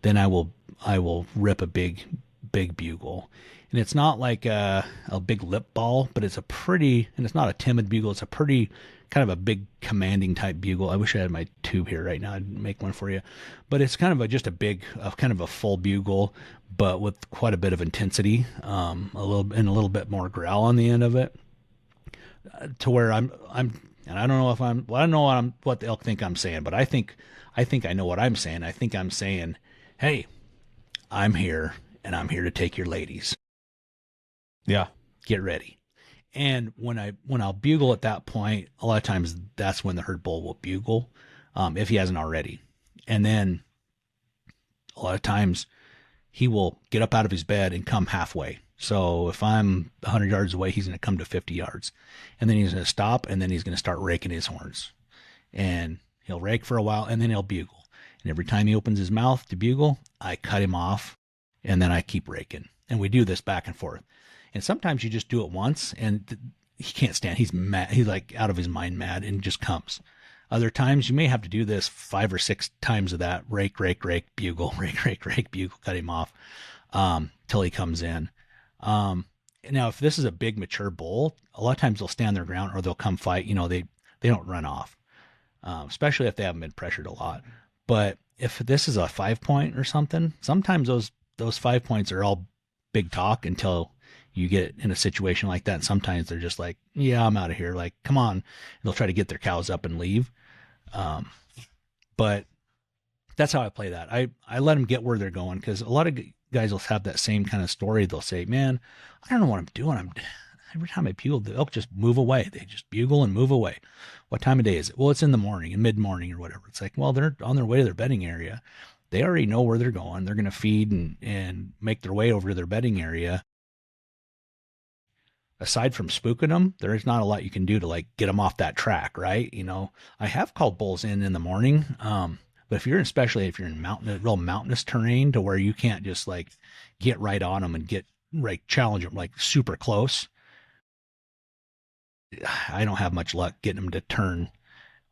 then I will rip a big bugle. And it's not like a big lip ball, but it's and it's not a timid bugle. It's a pretty kind of a big commanding type bugle. I wish I had my tube here right now. I'd make one for you. But it's kind of just kind of a full bugle, but with quite a bit of intensity, a little bit more growl on the end of it, to where and I don't know if I don't know what the elk think I'm saying, but I think I know what I'm saying. I think I'm saying, hey, I'm here, and I'm here to take your ladies. Yeah. Get ready. And when I'll bugle at that point, a lot of times that's when the herd bull will bugle, if he hasn't already. And then a lot of times he will get up out of his bed and come halfway. So if I'm 100 yards away, he's going to come to 50 yards. And then he's going to stop, and then he's going to start raking his horns. And he'll rake for a while, and then he'll bugle. And every time he opens his mouth to bugle, I cut him off, and then I keep raking. And we do this back and forth. And sometimes you just do it once, and he can't stand. He's mad. He's like out of his mind mad, and just comes. Other times you may have to do this 5 or 6 times of that. Rake, bugle, rake, bugle, cut him off till he comes in. Now, if this is a big mature bull, a lot of times they'll stand their ground, or they'll come fight. They don't run off, especially if they haven't been pressured a lot. But if this is a 5-point or something, sometimes those 5 points are all big talk until you get in a situation like that. And sometimes they're just like, yeah, I'm out of here. Like, come on. And they'll try to get their cows up and leave. But that's how I play that. I let them get where they're going, because a lot of guys will have that same kind of story. They'll say, man, I don't know what I'm doing. Every time I bugle, the elk just move away. They just bugle and move away. What time of day is it? Well, it's in the morning, in mid-morning or whatever. It's like, well, they're on their way to their bedding area. They already know where they're going. They're going to feed and make their way over to their bedding area. Aside from spooking them, there's not a lot you can do to like get them off that track, right? I have called bulls in the morning. But especially if you're in real mountainous terrain, to where you can't just like get right on them and get like challenge them like super close, I don't have much luck getting them to turn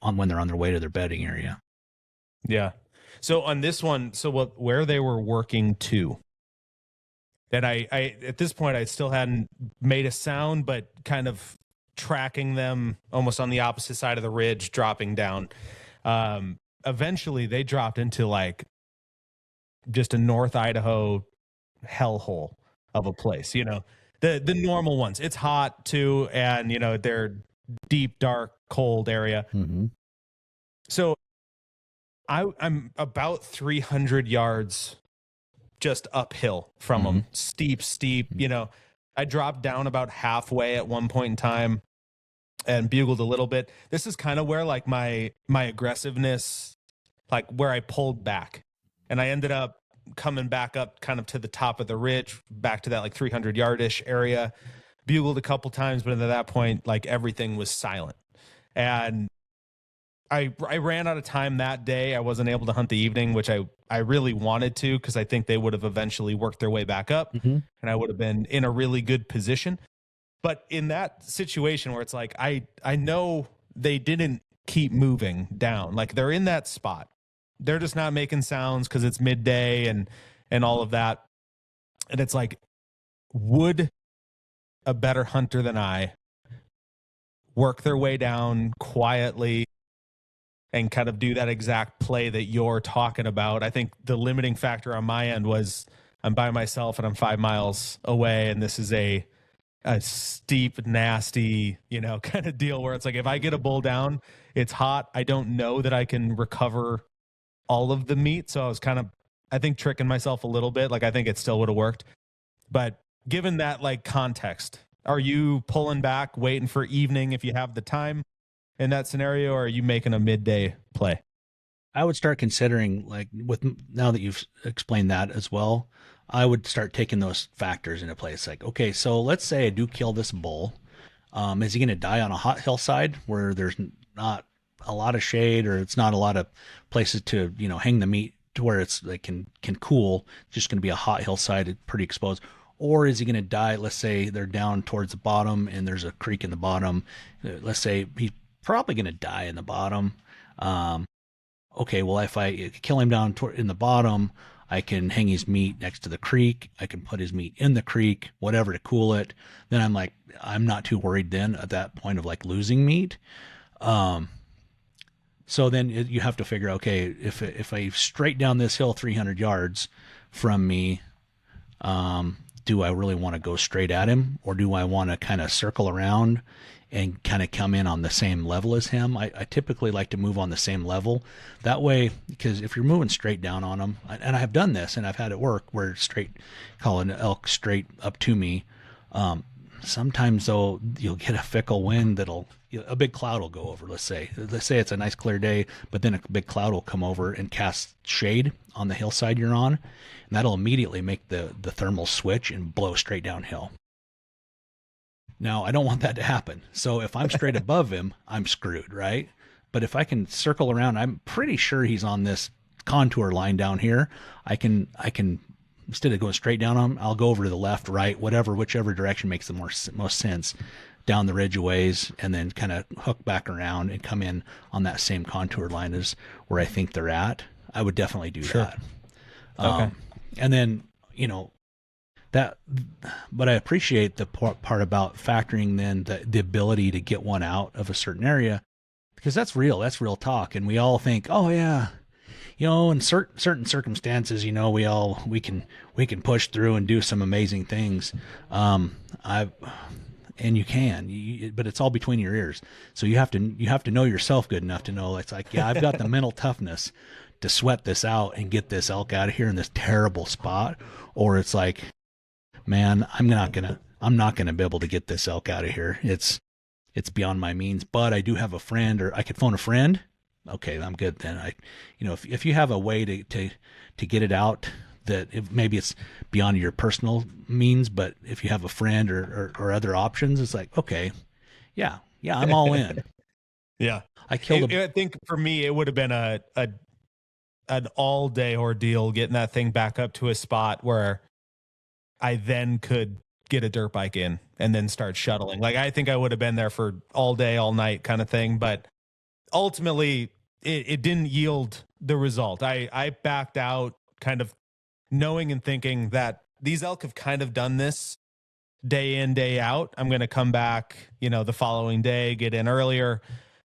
on when they're on their way to their bedding area. Yeah. So on this one, where they were working to, that I at this point I still hadn't made a sound, but kind of tracking them almost on the opposite side of the ridge, dropping down. Eventually they dropped into like just a North Idaho hellhole of a place, the normal ones. It's hot too, and they're deep, dark, cold area. Mm-hmm. So I'm about 300 yards just uphill from them. Steep, I dropped down about halfway at one point in time and bugled a little bit. This is kind of where like my aggressiveness, like where I pulled back, and I ended up coming back up kind of to the top of the ridge, back to that like 300 yardish area, bugled a couple times, but at that point, like everything was silent. And I ran out of time that day. I wasn't able to hunt the evening, which I really wanted to, because I think they would have eventually worked their way back up, and I would have been in a really good position. But in that situation where it's like, I know they didn't keep moving down. Like they're in that spot. They're just not making sounds because it's midday and all of that. And it's like, would a better hunter than I work their way down quietly and kind of do that exact play that you're talking about? I think the limiting factor on my end was I'm by myself and I'm 5 miles away, and this is a steep, nasty, kind of deal where it's like, if I get a bull down, it's hot. I don't know that I can recover all of the meat. So I was kind of, I think, tricking myself a little bit. Like, I think it still would have worked. But given that like context, are you pulling back, waiting for evening if you have the time in that scenario, or are you making a midday play? I would start considering, like, now that you've explained that as well, I would start taking those factors into place. Like, okay, so let's say I do kill this bull. Is he going to die on a hot hillside where there's not a lot of shade, or it's not a lot of places to, hang the meat to where it's like can cool? It's just going to be a hot hillside, pretty exposed. Or is he going to die? Let's say they're down towards the bottom and there's a creek in the bottom. Let's say he's probably going to die in the bottom. Okay, well, if I kill him down in the bottom, I can hang his meat next to the creek. I can put his meat in the creek, whatever, to cool it. Then I'm not too worried then at that point of like losing meat. So then you have to figure, okay, if I straight down this hill 300 yards from me, do I really want to go straight at him, or do I want to kind of circle around and kind of come in on the same level as him? I typically like to move on the same level. That way, because if you're moving straight down on them, and I have done this and I've had it work where call an elk straight up to me. Sometimes though, you'll get a fickle wind a big cloud will go over. Let's say it's a nice clear day, but then a big cloud will come over and cast shade on the hillside you're on, and that'll immediately make the thermal switch and blow straight downhill. Now, I don't want that to happen. So if I'm straight above him, I'm screwed, right? But if I can circle around, I'm pretty sure he's on this contour line down here. I can instead of going straight down on him, I'll go over to the left, right, whichever direction makes the most sense, down the ridge a ways, and then kind of hook back around and come in on that same contour line as where I think they're at. I would definitely do that. Okay. And then, but I appreciate the part about factoring then the ability to get one out of a certain area, because that's real talk. And we all think, oh yeah, in certain circumstances, we can push through and do some amazing things. And you can, but it's all between your ears. So you have to know yourself good enough to know it's like, yeah, I've got the mental toughness to sweat this out and get this elk out of here in this terrible spot. Or it's like, man, I'm not gonna be able to get this elk out of here. It's beyond my means. But I do have a friend, or I could phone a friend. Okay, I'm good then. If you have a way to get it out, that maybe it's beyond your personal means, but if you have a friend or other options, it's like, okay, yeah, I'm all in. Yeah, I think for me, it would have been an all day ordeal getting that thing back up to a spot where I then could get a dirt bike in and then start shuttling. Like, I think I would have been there for all day, all night kind of thing. But ultimately it didn't yield the result. I backed out, kind of knowing and thinking that these elk have kind of done this day in, day out. I'm going to come back, the following day, get in earlier.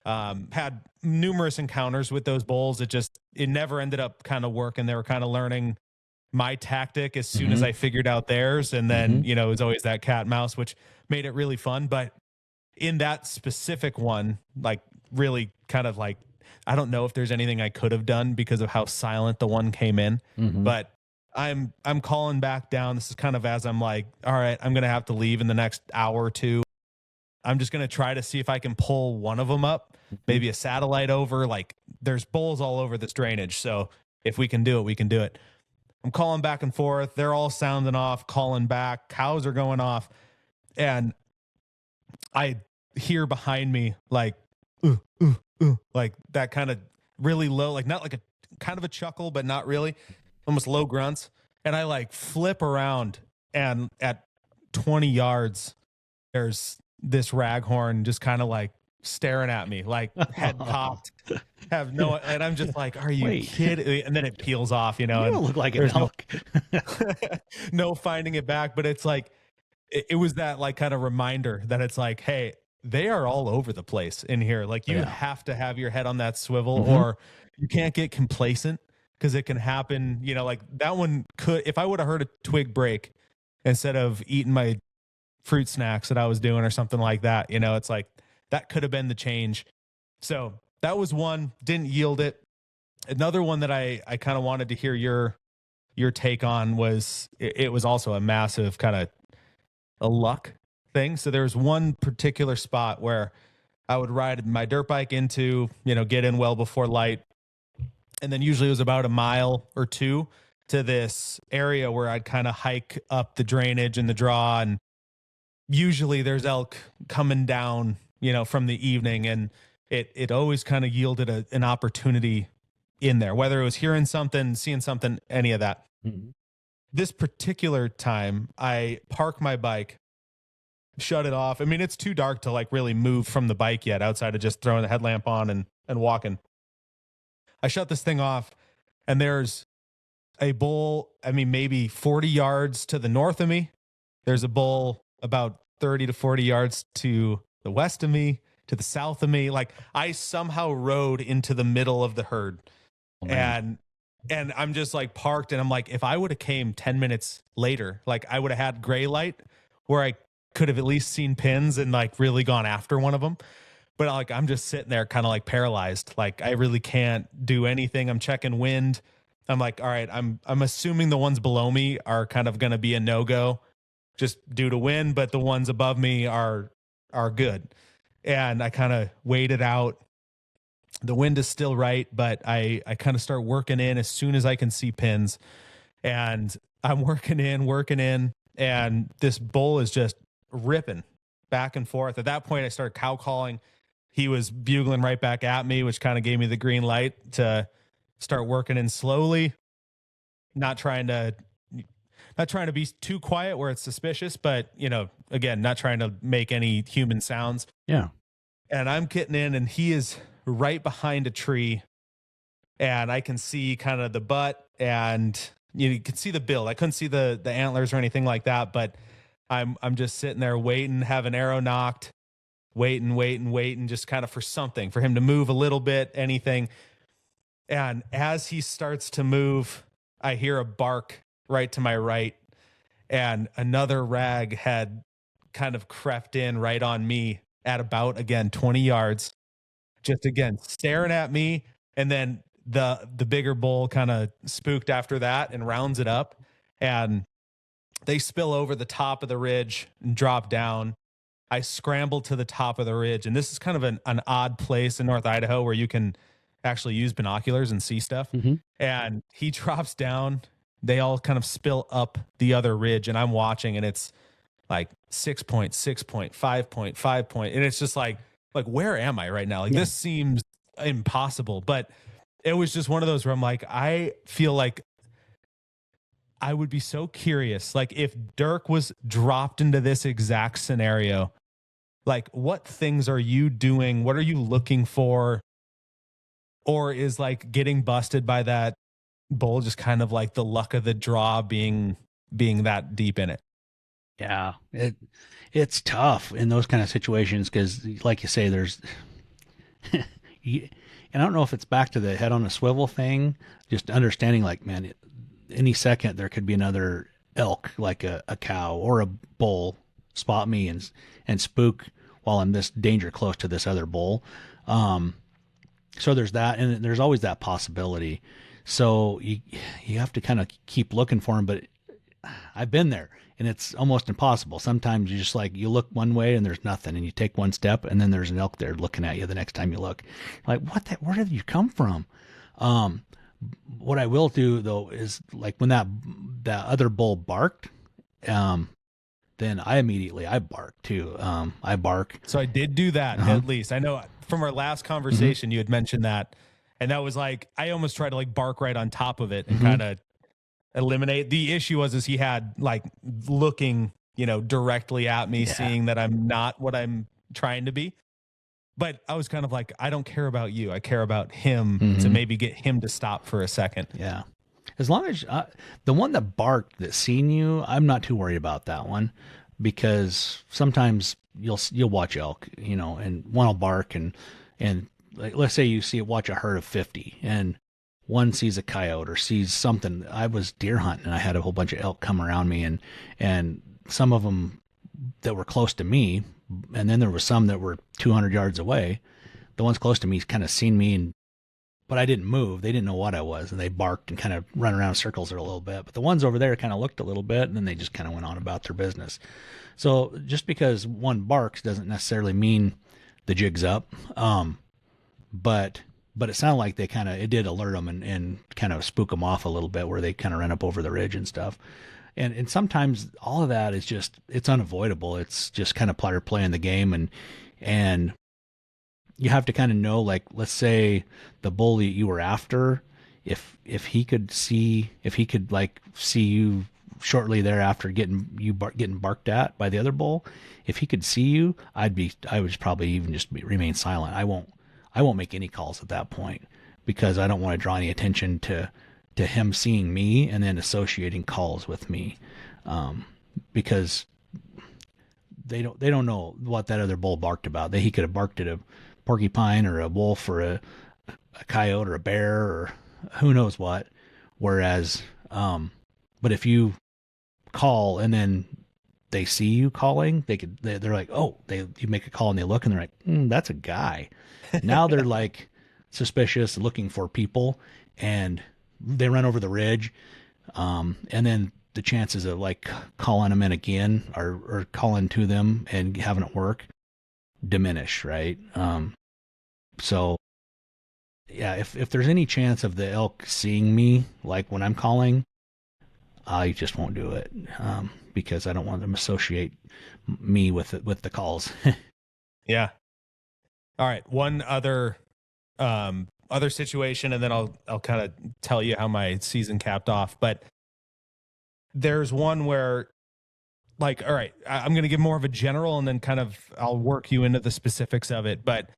Had numerous encounters with those bulls. It never ended up kind of working. They were kind of learning my tactic as soon as I figured out theirs. And then, it was always that cat and mouse, which made it really fun. But in that specific one, like, really kind of like I don't know if there's anything I could have done because of how silent the one came in, but I'm calling back down. This is kind of as I'm like, all right, I'm going to have to leave in the next hour or two. I'm just going to try to see if I can pull one of them up, maybe a satellite over. Like, there's bulls all over this drainage. So if we can do it, we can do it. I'm calling back and forth. They're all sounding off, calling back. Cows are going off. And I hear behind me, like, like that kind of really low, like not like a kind of a chuckle, but not really, almost low grunts. And I like flip around, and at 20 yards, there's this raghorn just kind of like staring at me, like head cocked, have no, and I'm just like, are you kidding? And then it peels off, you know, You don't look like an elk. No finding it back. But it's like, it was that like kind of reminder that it's like, hey, they are all over the place in here. Like, you have to have your head on that swivel, or you can't get complacent, because it can happen. You know, like that one could, if I would have heard a twig break instead of eating my fruit snacks that I was doing or something like that, you know, it's like that could have been the change. So that was one, didn't yield it. Another one that I kind of wanted to hear your take on was, it was also a massive kind of a luck thing. So there was one particular spot where I would ride my dirt bike into, you know, get in well before light. And then usually it was about a mile or two to this area where I'd kind of hike up the drainage and the draw. And usually there's elk coming down, you know, from the evening. And it always kind of yielded an opportunity in there, whether it was hearing something, seeing something, any of that. This particular time, I park my bike, shut it off. I mean, it's too dark to like really move from the bike yet, outside of just throwing the headlamp on and walking. I shut this thing off, and there's a bull, I mean, maybe 40 yards to the north of me. There's a bull about 30 to 40 yards to the west of me, to the south of me. Like, I somehow rode into the middle of the herd. And I'm just like parked, and I'm like, if I would have came 10 minutes later, like I would have had gray light where I could have at least seen pins and like really gone after one of them. But like, I'm just sitting there kind of like paralyzed. Like, I really can't do anything. I'm checking wind. I'm like, all right, I'm assuming the ones below me are kind of going to be a no-go just due to wind, but the ones above me are good. And I kind of waited out. The wind is still right, but I kind of start working in as soon as I can see pins. And I'm working in, and this bull is just ripping back and forth. At that point, I started cow calling. He was bugling right back at me, which kind of gave me the green light to start working in slowly, not trying to be too quiet where it's suspicious, but, you know, again, not trying to make any human sounds. Yeah. And I'm getting in, and he is right behind a tree, and I can see kind of the butt, and you can see the build. I couldn't see the antlers or anything like that, but I'm just sitting there waiting, have an arrow knocked, waiting, just kind of for something, for him to move a little bit, anything. And as he starts to move, I hear a bark right to my right, and another rag had kind of crept in right on me at about, again, 20 yards, just again staring at me. And then the bigger bull kind of spooked after that and rounds it up, and they spill over the top of the ridge and drop down. I scrambled to the top of the ridge, and this is kind of an odd place in North Idaho where you can actually use binoculars and see stuff. And he drops down. They all kind of spill up the other ridge, and I'm watching, and it's like 6 point, 6 point, 5 point, 5 point. And it's just like, where am I right now? Like, this seems impossible, but it was just one of those where I'm like, I feel like I would be so curious. Like, if Dirk was dropped into this exact scenario, like, what things are you doing? What are you looking for? Or is like getting busted by that bull just kind of like the luck of the draw being that deep in it? Yeah, it's tough in those kind of situations because, like you say, there's, and I don't know if it's back to the head on a swivel thing, just understanding like, man, any second there could be another elk, like a cow or a bull, spot me and spook while I'm this danger close to this other bull. So there's that, and there's always that possibility. So you have to kind of keep looking for them, but I've been there and it's almost impossible. Sometimes you just like, you look one way and there's nothing, and you take one step and then there's an elk there looking at you the next time you look. Like, where did you come from? Um, what I will do though is, like, when that other bull barked, then I bark too. I bark. So I did do that. At least I know from our last conversation, you had mentioned that. And that was like, I almost tried to like bark right on top of it and kind of eliminate. The issue is he had like looking, directly at me, seeing that I'm not what I'm trying to be. But I was kind of like, I don't care about you. I care about him, to maybe get him to stop for a second. Yeah. As long as the one that barked that seen you, I'm not too worried about that one, because sometimes you'll watch elk, and one will bark, and like, let's say you watch a herd of 50 and one sees a coyote or sees something. I was deer hunting and I had a whole bunch of elk come around me, and some of them that were close to me, and then there was some that were 200 yards away. The ones close to me kind of seen me, but I didn't move. They didn't know what I was, and they barked and kind of run around in circles a little bit. But the ones over there kind of looked a little bit, and then they just kind of went on about their business. So just because one barks doesn't necessarily mean the jig's up. But it sounded like it did alert them and kind of spook them off a little bit, where they kind of ran up over the ridge and stuff. And sometimes all of that is just, it's unavoidable. It's just kind of playing the game, and you have to kind of know, like, let's say the bull that you were after, if he could like see you shortly thereafter getting barked at by the other bull, if he could see you, I would probably even just remain silent. I won't make any calls at that point, because I don't want to draw any attention to him seeing me and then associating calls with me, because they don't know what that other bull barked about. He could have barked at a porcupine or a wolf or a coyote or a bear or who knows what. Whereas, but if you call and then they see you calling, they're like, oh, you make a call and they look and they're like, that's a guy. Now they're like suspicious, looking for people, and they run over the ridge. And then the chances of like calling them in again or calling to them and having it work diminish, right? So yeah, if there's any chance of the elk seeing me, like when I'm calling, I just won't do it, because I don't want them to associate me with the calls. Yeah. All right. One other situation, and then I'll kind of tell you how my season capped off. But there's one where, like, all right, I'm going to give more of a general, and then kind of I'll work you into the specifics of it. But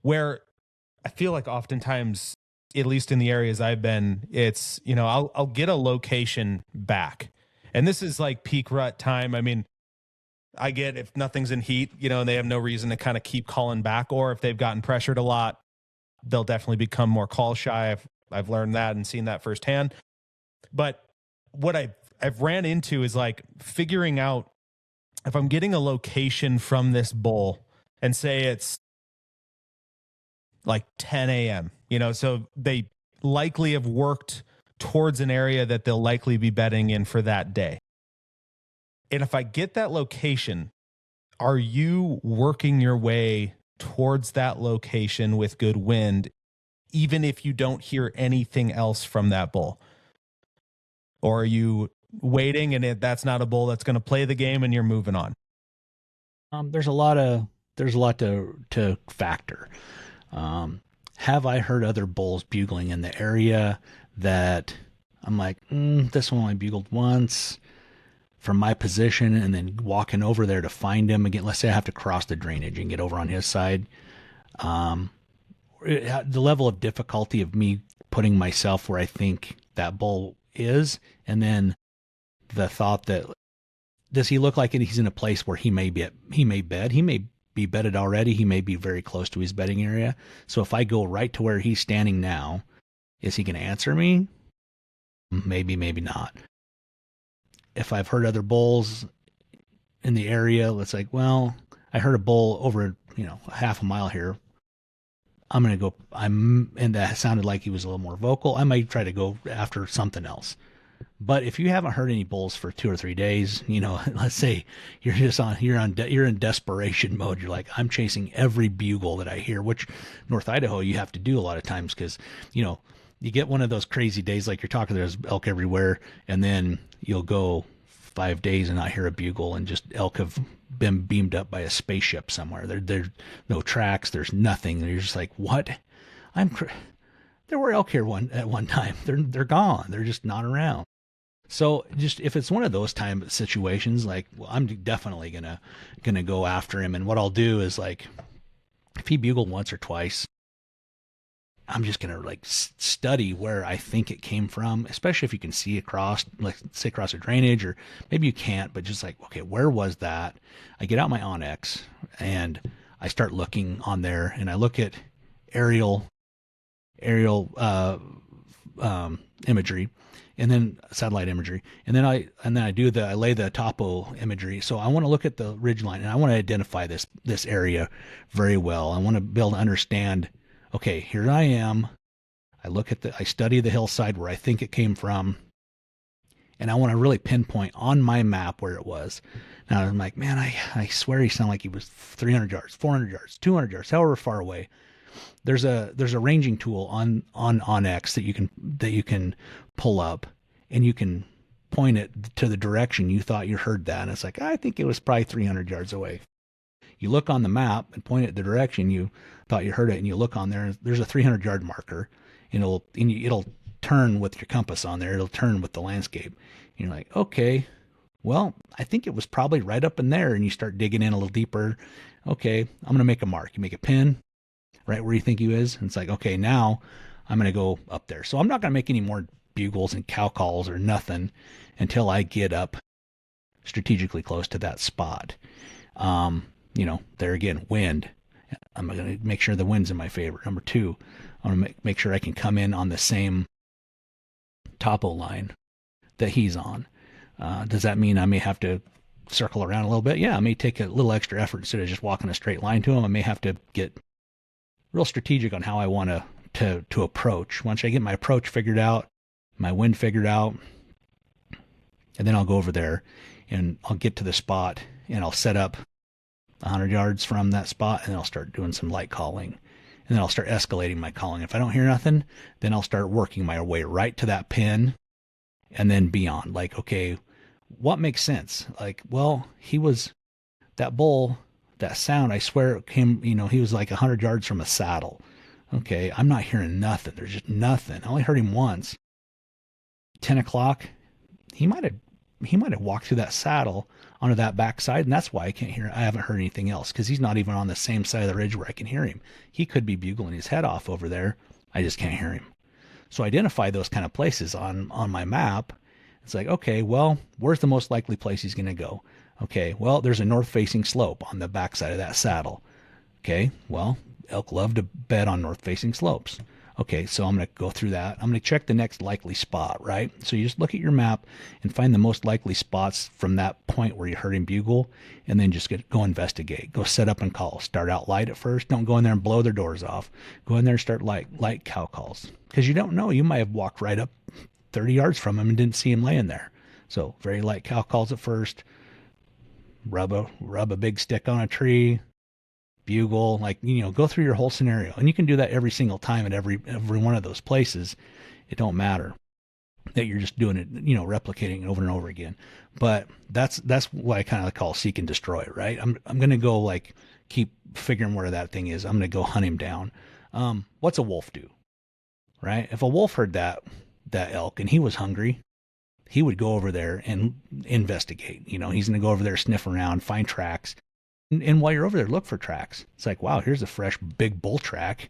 where I feel like oftentimes, at least in the areas I've been, it's, I'll get a location back, and this is like peak rut time. I mean, I get if nothing's in heat, and they have no reason to kind of keep calling back, or if they've gotten pressured a lot, they'll definitely become more call shy. I've learned that and seen that firsthand. But what I've ran into is like figuring out if I'm getting a location from this bull, and say it's like 10 a.m., so they likely have worked towards an area that they'll likely be bedding in for that day. And if I get that location, are you working your way towards that location with good wind, even if you don't hear anything else from that bull? Or are you waiting, and that's not a bull that's going to play the game, and you're moving on? There's a lot to factor. Have I heard other bulls bugling in the area that I'm like, this one only bugled once from my position, and then walking over there to find him again? Let's say I have to cross the drainage and get over on his side. The level of difficulty of me putting myself where I think that bull is, and then the thought that, does he look like he's in a place where he may bed? He may be bedded already. He may be very close to his bedding area. So if I go right to where he's standing now, is he going to answer me? Maybe, maybe not. If I've heard other bulls in the area, it's like, well, I heard a bull over, a half a mile here. I'm going to go, and that sounded like he was a little more vocal. I might try to go after something else. But if you haven't heard any bulls for 2 or 3 days, let's say you're in desperation mode. You're like, I'm chasing every bugle that I hear, which North Idaho you have to do a lot of times because, you get one of those crazy days like you're talking, there's elk everywhere, and then you'll go 5 days and not hear a bugle, and just elk have been beamed up by a spaceship somewhere. There's no tracks, there's nothing. And you're just like, what? There were elk here at one time. They're gone. They're just not around. So just if it's one of those time situations, like, well, I'm definitely gonna go after him. And what I'll do is, like, if he bugled once or twice, I'm just gonna like study where I think it came from, especially if you can see across, like say across a drainage, or maybe you can't, but just like, okay, where was that? I get out my Onyx and I start looking on there, and I look at aerial imagery, and then satellite imagery, and then I lay the topo imagery. So I want to look at the ridge line, and I want to identify this area very well. I want to be able to understand, okay, here I am. I study the hillside where I think it came from, and I want to really pinpoint on my map where it was. Now I'm like, man, I swear he sounded like he was 300 yards, 400 yards, 200 yards, however far away. There's a ranging tool on Onyx that you can pull up, and you can point it to the direction you thought you heard that. And it's like, I think it was probably 300 yards away. You look on the map and point it the direction you thought you heard it, and you look on there, and there's a 300-yard marker, and it'll turn with your compass on there. It'll turn with the landscape. And you're like, okay, well, I think it was probably right up in there. And you start digging in a little deeper. Okay, I'm going to make a mark. You make a pin right where you think he is. And it's like, okay, now I'm going to go up there. So I'm not going to make any more bugles and cow calls or nothing until I get up strategically close to that spot. There again, wind. I'm going to make sure the wind's in my favor. Number 2, I want to make sure I can come in on the same topo line that he's on. Does that mean I may have to circle around a little bit? Yeah, I may take a little extra effort instead of just walking a straight line to him. I may have to get real strategic on how I want to approach. Once I get my approach figured out, my wind figured out, and then I'll go over there and I'll get to the spot and I'll set up 100 yards from that spot, and I'll start doing some light calling, and then I'll start escalating my calling. If I don't hear nothing, then I'll start working my way right to that pin and then beyond. Like, okay, what makes sense? Like, well, that bull, that sound, I swear it came, he was like 100 yards from a saddle. Okay, I'm not hearing nothing. There's just nothing. I only heard him once. 10 o'clock, he might have walked through that saddle onto that backside, and that's why I haven't heard anything else, because he's not even on the same side of the ridge where I can hear him. He could be bugling his head off over there. I just can't hear him. So identify those kind of places on my map. It's like, okay, well, where's the most likely place he's going to go? Okay, well, there's a north-facing slope on the backside of that saddle. Okay, well, elk love to bed on north-facing slopes. Okay, so I'm going to go through that. I'm going to check the next likely spot, right? So you just look at your map and find the most likely spots from that point where you heard him bugle, and then just go investigate. Go set up and call. Start out light at first. Don't go in there and blow their doors off. Go in there and start light cow calls, because you don't know. You might have walked right up 30 yards from him and didn't see him laying there. So very light cow calls at first. Rub a big stick on a tree. Bugle, go through your whole scenario, and you can do that every single time at every one of those places. It don't matter that you're just doing it, replicating it over and over again. But that's what I kind of call seek and destroy, right? I'm gonna go keep figuring where that thing is. I'm gonna go hunt him down. What's a wolf do, right? If a wolf heard that elk and he was hungry, he would go over there and investigate. He's gonna go over there, sniff around, find tracks. And while you're over there, look for tracks. It's like, wow, here's a fresh big bull track.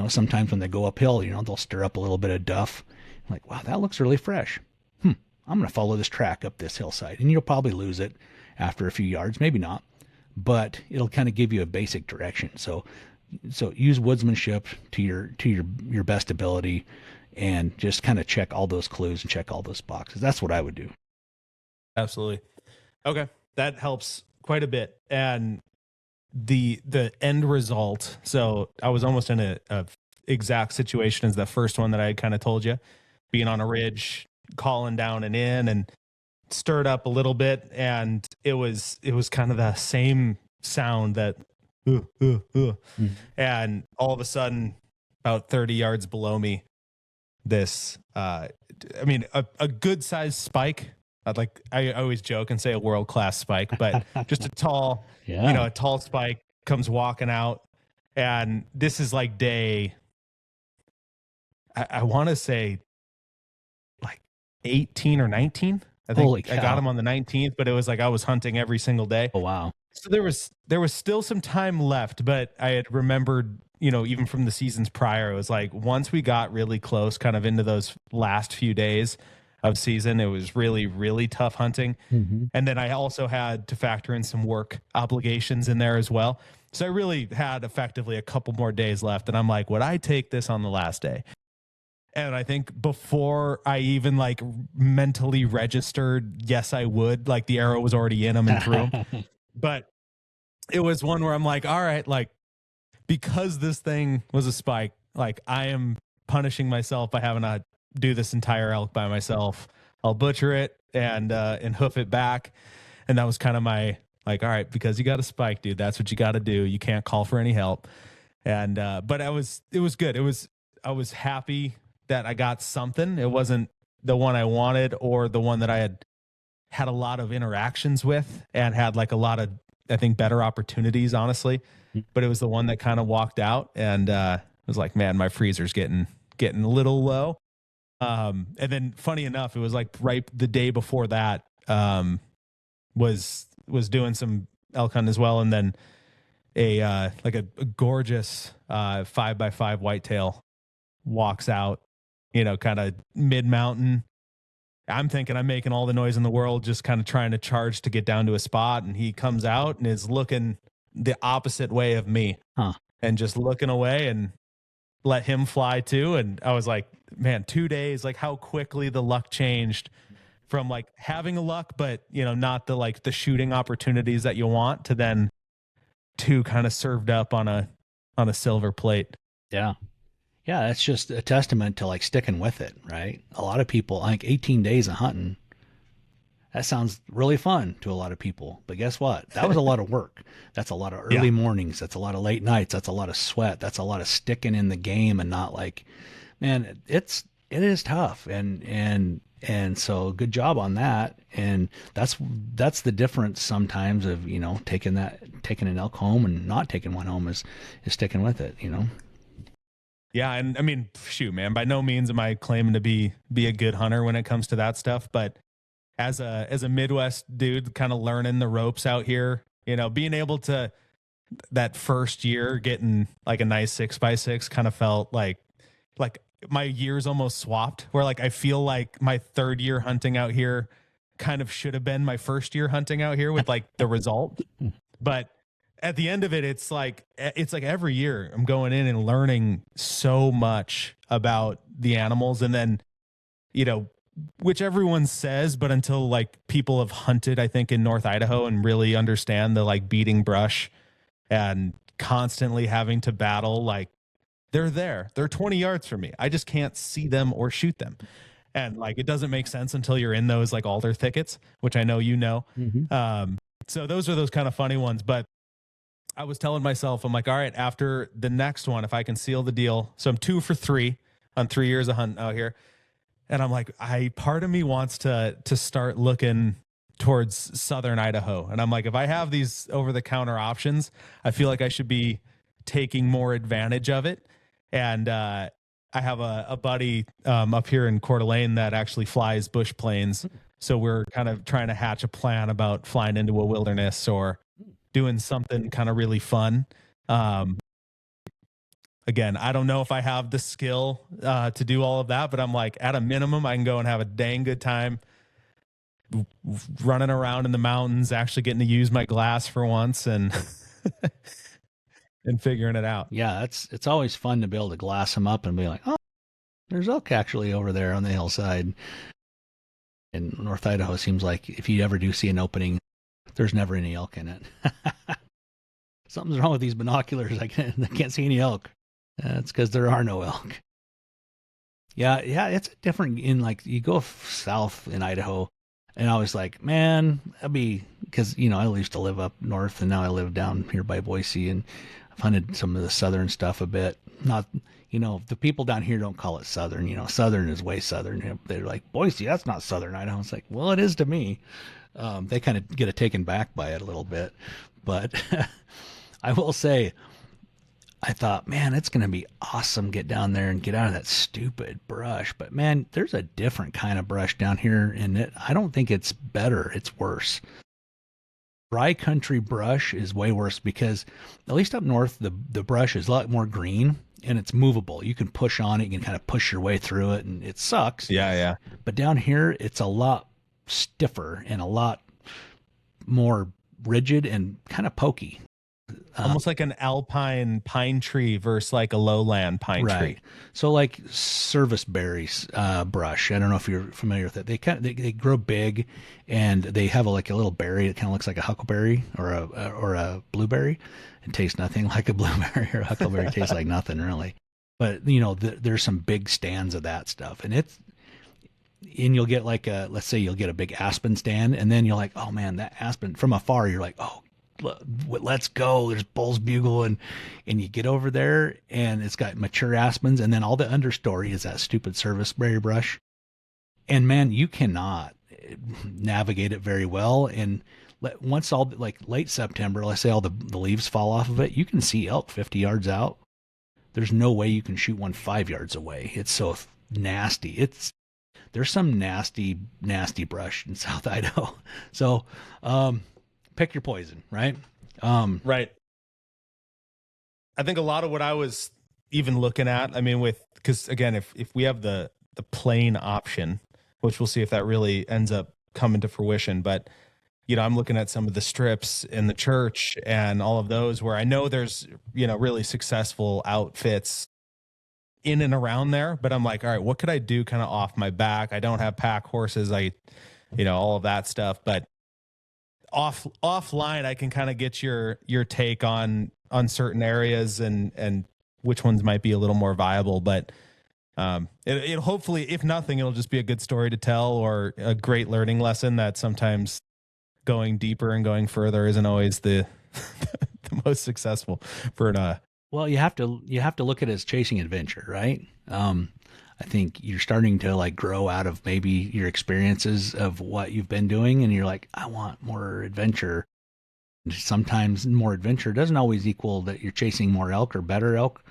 Sometimes when they go uphill, they'll stir up a little bit of duff. Like, wow, that looks really fresh. I'm going to follow this track up this hillside. And you'll probably lose it after a few yards, maybe not. But it'll kind of give you a basic direction. So use woodsmanship to your best ability, and just kind of check all those clues and check all those boxes. That's what I would do. Absolutely. Okay. That helps quite a bit. And the end result. So I was almost in a exact situation as the first one that I kind of told you, being on a ridge, calling down and in, and stirred up a little bit, and it was kind of the same sound that and all of a sudden, about 30 yards below me, this a good sized spike. I always joke and say a world class spike, but just a tall a tall spike comes walking out. And this is like day, I want to say like 18 or 19. I think I got him on the 19th, but it was like I was hunting every single day. Oh, wow. So there was still some time left, but I had remembered, even from the seasons prior, it was like once we got really close kind of into those last few days of season, it was really, really tough hunting. Mm-hmm. And then I also had to factor in some work obligations in there as well. So I really had effectively a couple more days left. And I'm like, would I take this on the last day? And I think before I even like mentally registered, yes, I would, like the arrow was already in him and through him. But it was one where I'm like, all right, like, because this thing was a spike, like I am punishing myself by having to do this entire elk by myself. I'll butcher it and hoof it back. And that was kind of my, like, all right, because you got a spike, dude, that's what you got to do. You can't call for any help. And, but it was good. I was happy that I got something. It wasn't the one I wanted or the one that I had a lot of interactions with and had like a lot of, I think, better opportunities, honestly. But it was the one that kind of walked out, and it was like, man, my freezer's getting a little low. And then funny enough, it was like right the day before that, was doing some elk hunting as well. And then a gorgeous 5x5 whitetail walks out, kind of mid mountain. I'm thinking I'm making all the noise in the world, just kind of trying to charge to get down to a spot. And he comes out and is looking the opposite way of me, and just looking away, and let him fly too. And I was like, man, 2 days, like how quickly the luck changed from like having a luck, but not the, like the shooting opportunities that you want, to then two kind of served up on a silver plate. Yeah. Yeah. That's just a testament to like sticking with it, right? A lot of people, like 18 days of hunting, that sounds really fun to a lot of people, but guess what? That was a lot of work. That's a lot of early mornings. That's a lot of late nights. That's a lot of sweat. That's a lot of sticking in the game, and not like, man, it is tough. And so good job on that. And that's the difference sometimes of, taking an elk home and not taking one home is sticking with it, Yeah. And I mean, shoot, man, by no means am I claiming to be a good hunter when it comes to that stuff, but as a Midwest dude, kind of learning the ropes out here, being able to, that first year getting like a nice 6x6 kind of felt like my years almost swapped, where like I feel like my third year hunting out here kind of should have been my first year hunting out here with like the result. But at the end of it, it's like every year I'm going in and learning so much about the animals. And then, which everyone says, but until like people have hunted, I think, in North Idaho and really understand the like beating brush and constantly having to battle, like they're 20 yards from me. I just can't see them or shoot them. And like, it doesn't make sense until you're in those like alder thickets, which I know, Mm-hmm. So those are those kind of funny ones. But I was telling myself, I'm like, all right, after the next one, if I can seal the deal. So I'm 2 for 3 on 3 years of hunting out here. And I'm like, part of me wants to start looking towards southern Idaho. And I'm like, if I have these over the counter options, I feel like I should be taking more advantage of it. And I have a buddy up here in Coeur d'Alene that actually flies bush planes. So we're kind of trying to hatch a plan about flying into a wilderness or doing something kind of really fun. Again, I don't know if I have the skill to do all of that, but I'm like, at a minimum, I can go and have a dang good time running around in the mountains, actually getting to use my glass for once and and figuring it out. Yeah, it's always fun to be able to glass them up and be like, oh, there's elk actually over there on the hillside. In North Idaho, it seems like if you ever do see an opening, there's never any elk in it. something's wrong with these binoculars. I can't see any elk. It's because there are no elk. Yeah, it's different in like you go south in Idaho, and I was like, man, that'd be because I used to live up north, and now I live down here by Boise, and I've hunted some of the southern stuff a bit. Not, the people down here don't call it southern. Southern is way southern. They're like Boise, that's not southern Idaho. It's like, well, it is to me. They kind of get taken back by it a little bit, but I will say, I thought, man, it's going to be awesome. Get down there and get out of that stupid brush. But man, there's a different kind of brush down here, and I don't think it's better. It's worse. Dry country brush is way worse because at least up north, the brush is a lot more green and it's movable. You can push on it. You can kind of push your way through it, and it sucks. Yeah. But down here, it's a lot stiffer and a lot more rigid and kind of pokey. Almost like an alpine pine tree versus like a lowland pine tree. So like service berries brush. I don't know if you're familiar with it. They grow big, and they have a little berry. It kind of looks like a huckleberry or a blueberry. It tastes nothing like a blueberry or a huckleberry. It tastes like nothing really. But there's some big stands of that stuff, and you'll get let's say you'll get a big aspen stand, and then you're like, oh man, that aspen from afar, you're like, oh, let's go. There's bull's bugle, and you get over there, and it's got mature aspens, and then all the understory is that stupid service berry brush. And man, you cannot navigate it very well. And once all late September, let's say all the leaves fall off of it, you can see elk 50 yards out. There's no way you can shoot one 5 yards away. It's so nasty. There's some nasty brush in South Idaho. So, pick your poison, right? Right. I think a lot of what I was even looking at, I mean, because again, if we have the plain option, which we'll see if that really ends up coming to fruition, but I'm looking at some of the strips in the church and all of those where I know there's, really successful outfits in and around there, but I'm like, all right, what could I do kind of off my back? I don't have pack horses. All of that stuff, but offline, I can kind of get your take on certain areas and which ones might be a little more viable. But it hopefully, if nothing, it'll just be a good story to tell or a great learning lesson that sometimes going deeper and going further isn't always the the most successful for an. Well, you have to look at it as chasing adventure, right? I think you're starting to grow out of maybe your experiences of what you've been doing, and you're like, I want more adventure. Sometimes more adventure doesn't always equal that you're chasing more elk or better elk,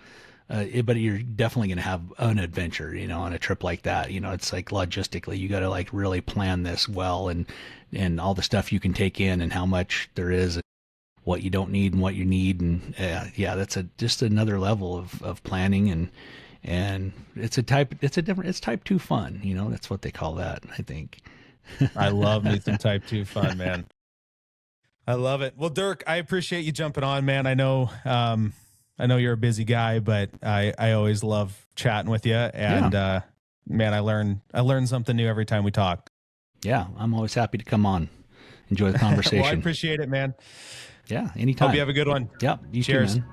but you're definitely going to have an adventure, on a trip like that. It's like logistically, you got to really plan this well, and all the stuff you can take in and how much there is, what you don't need and what you need, and that's just another level of planning and it's type 2 fun. That's what they call that, I think. I love me some type 2 fun, man. I love it. Well, Dirk, I appreciate you jumping on, man. I know you're a busy guy, but I always love chatting with you. And man, I learn something new every time we talk. Yeah, I'm always happy to come on. Enjoy the conversation. Well, I appreciate it, man. Yeah, anytime. Hope you have a good one. Yep. Cheers. Too, man.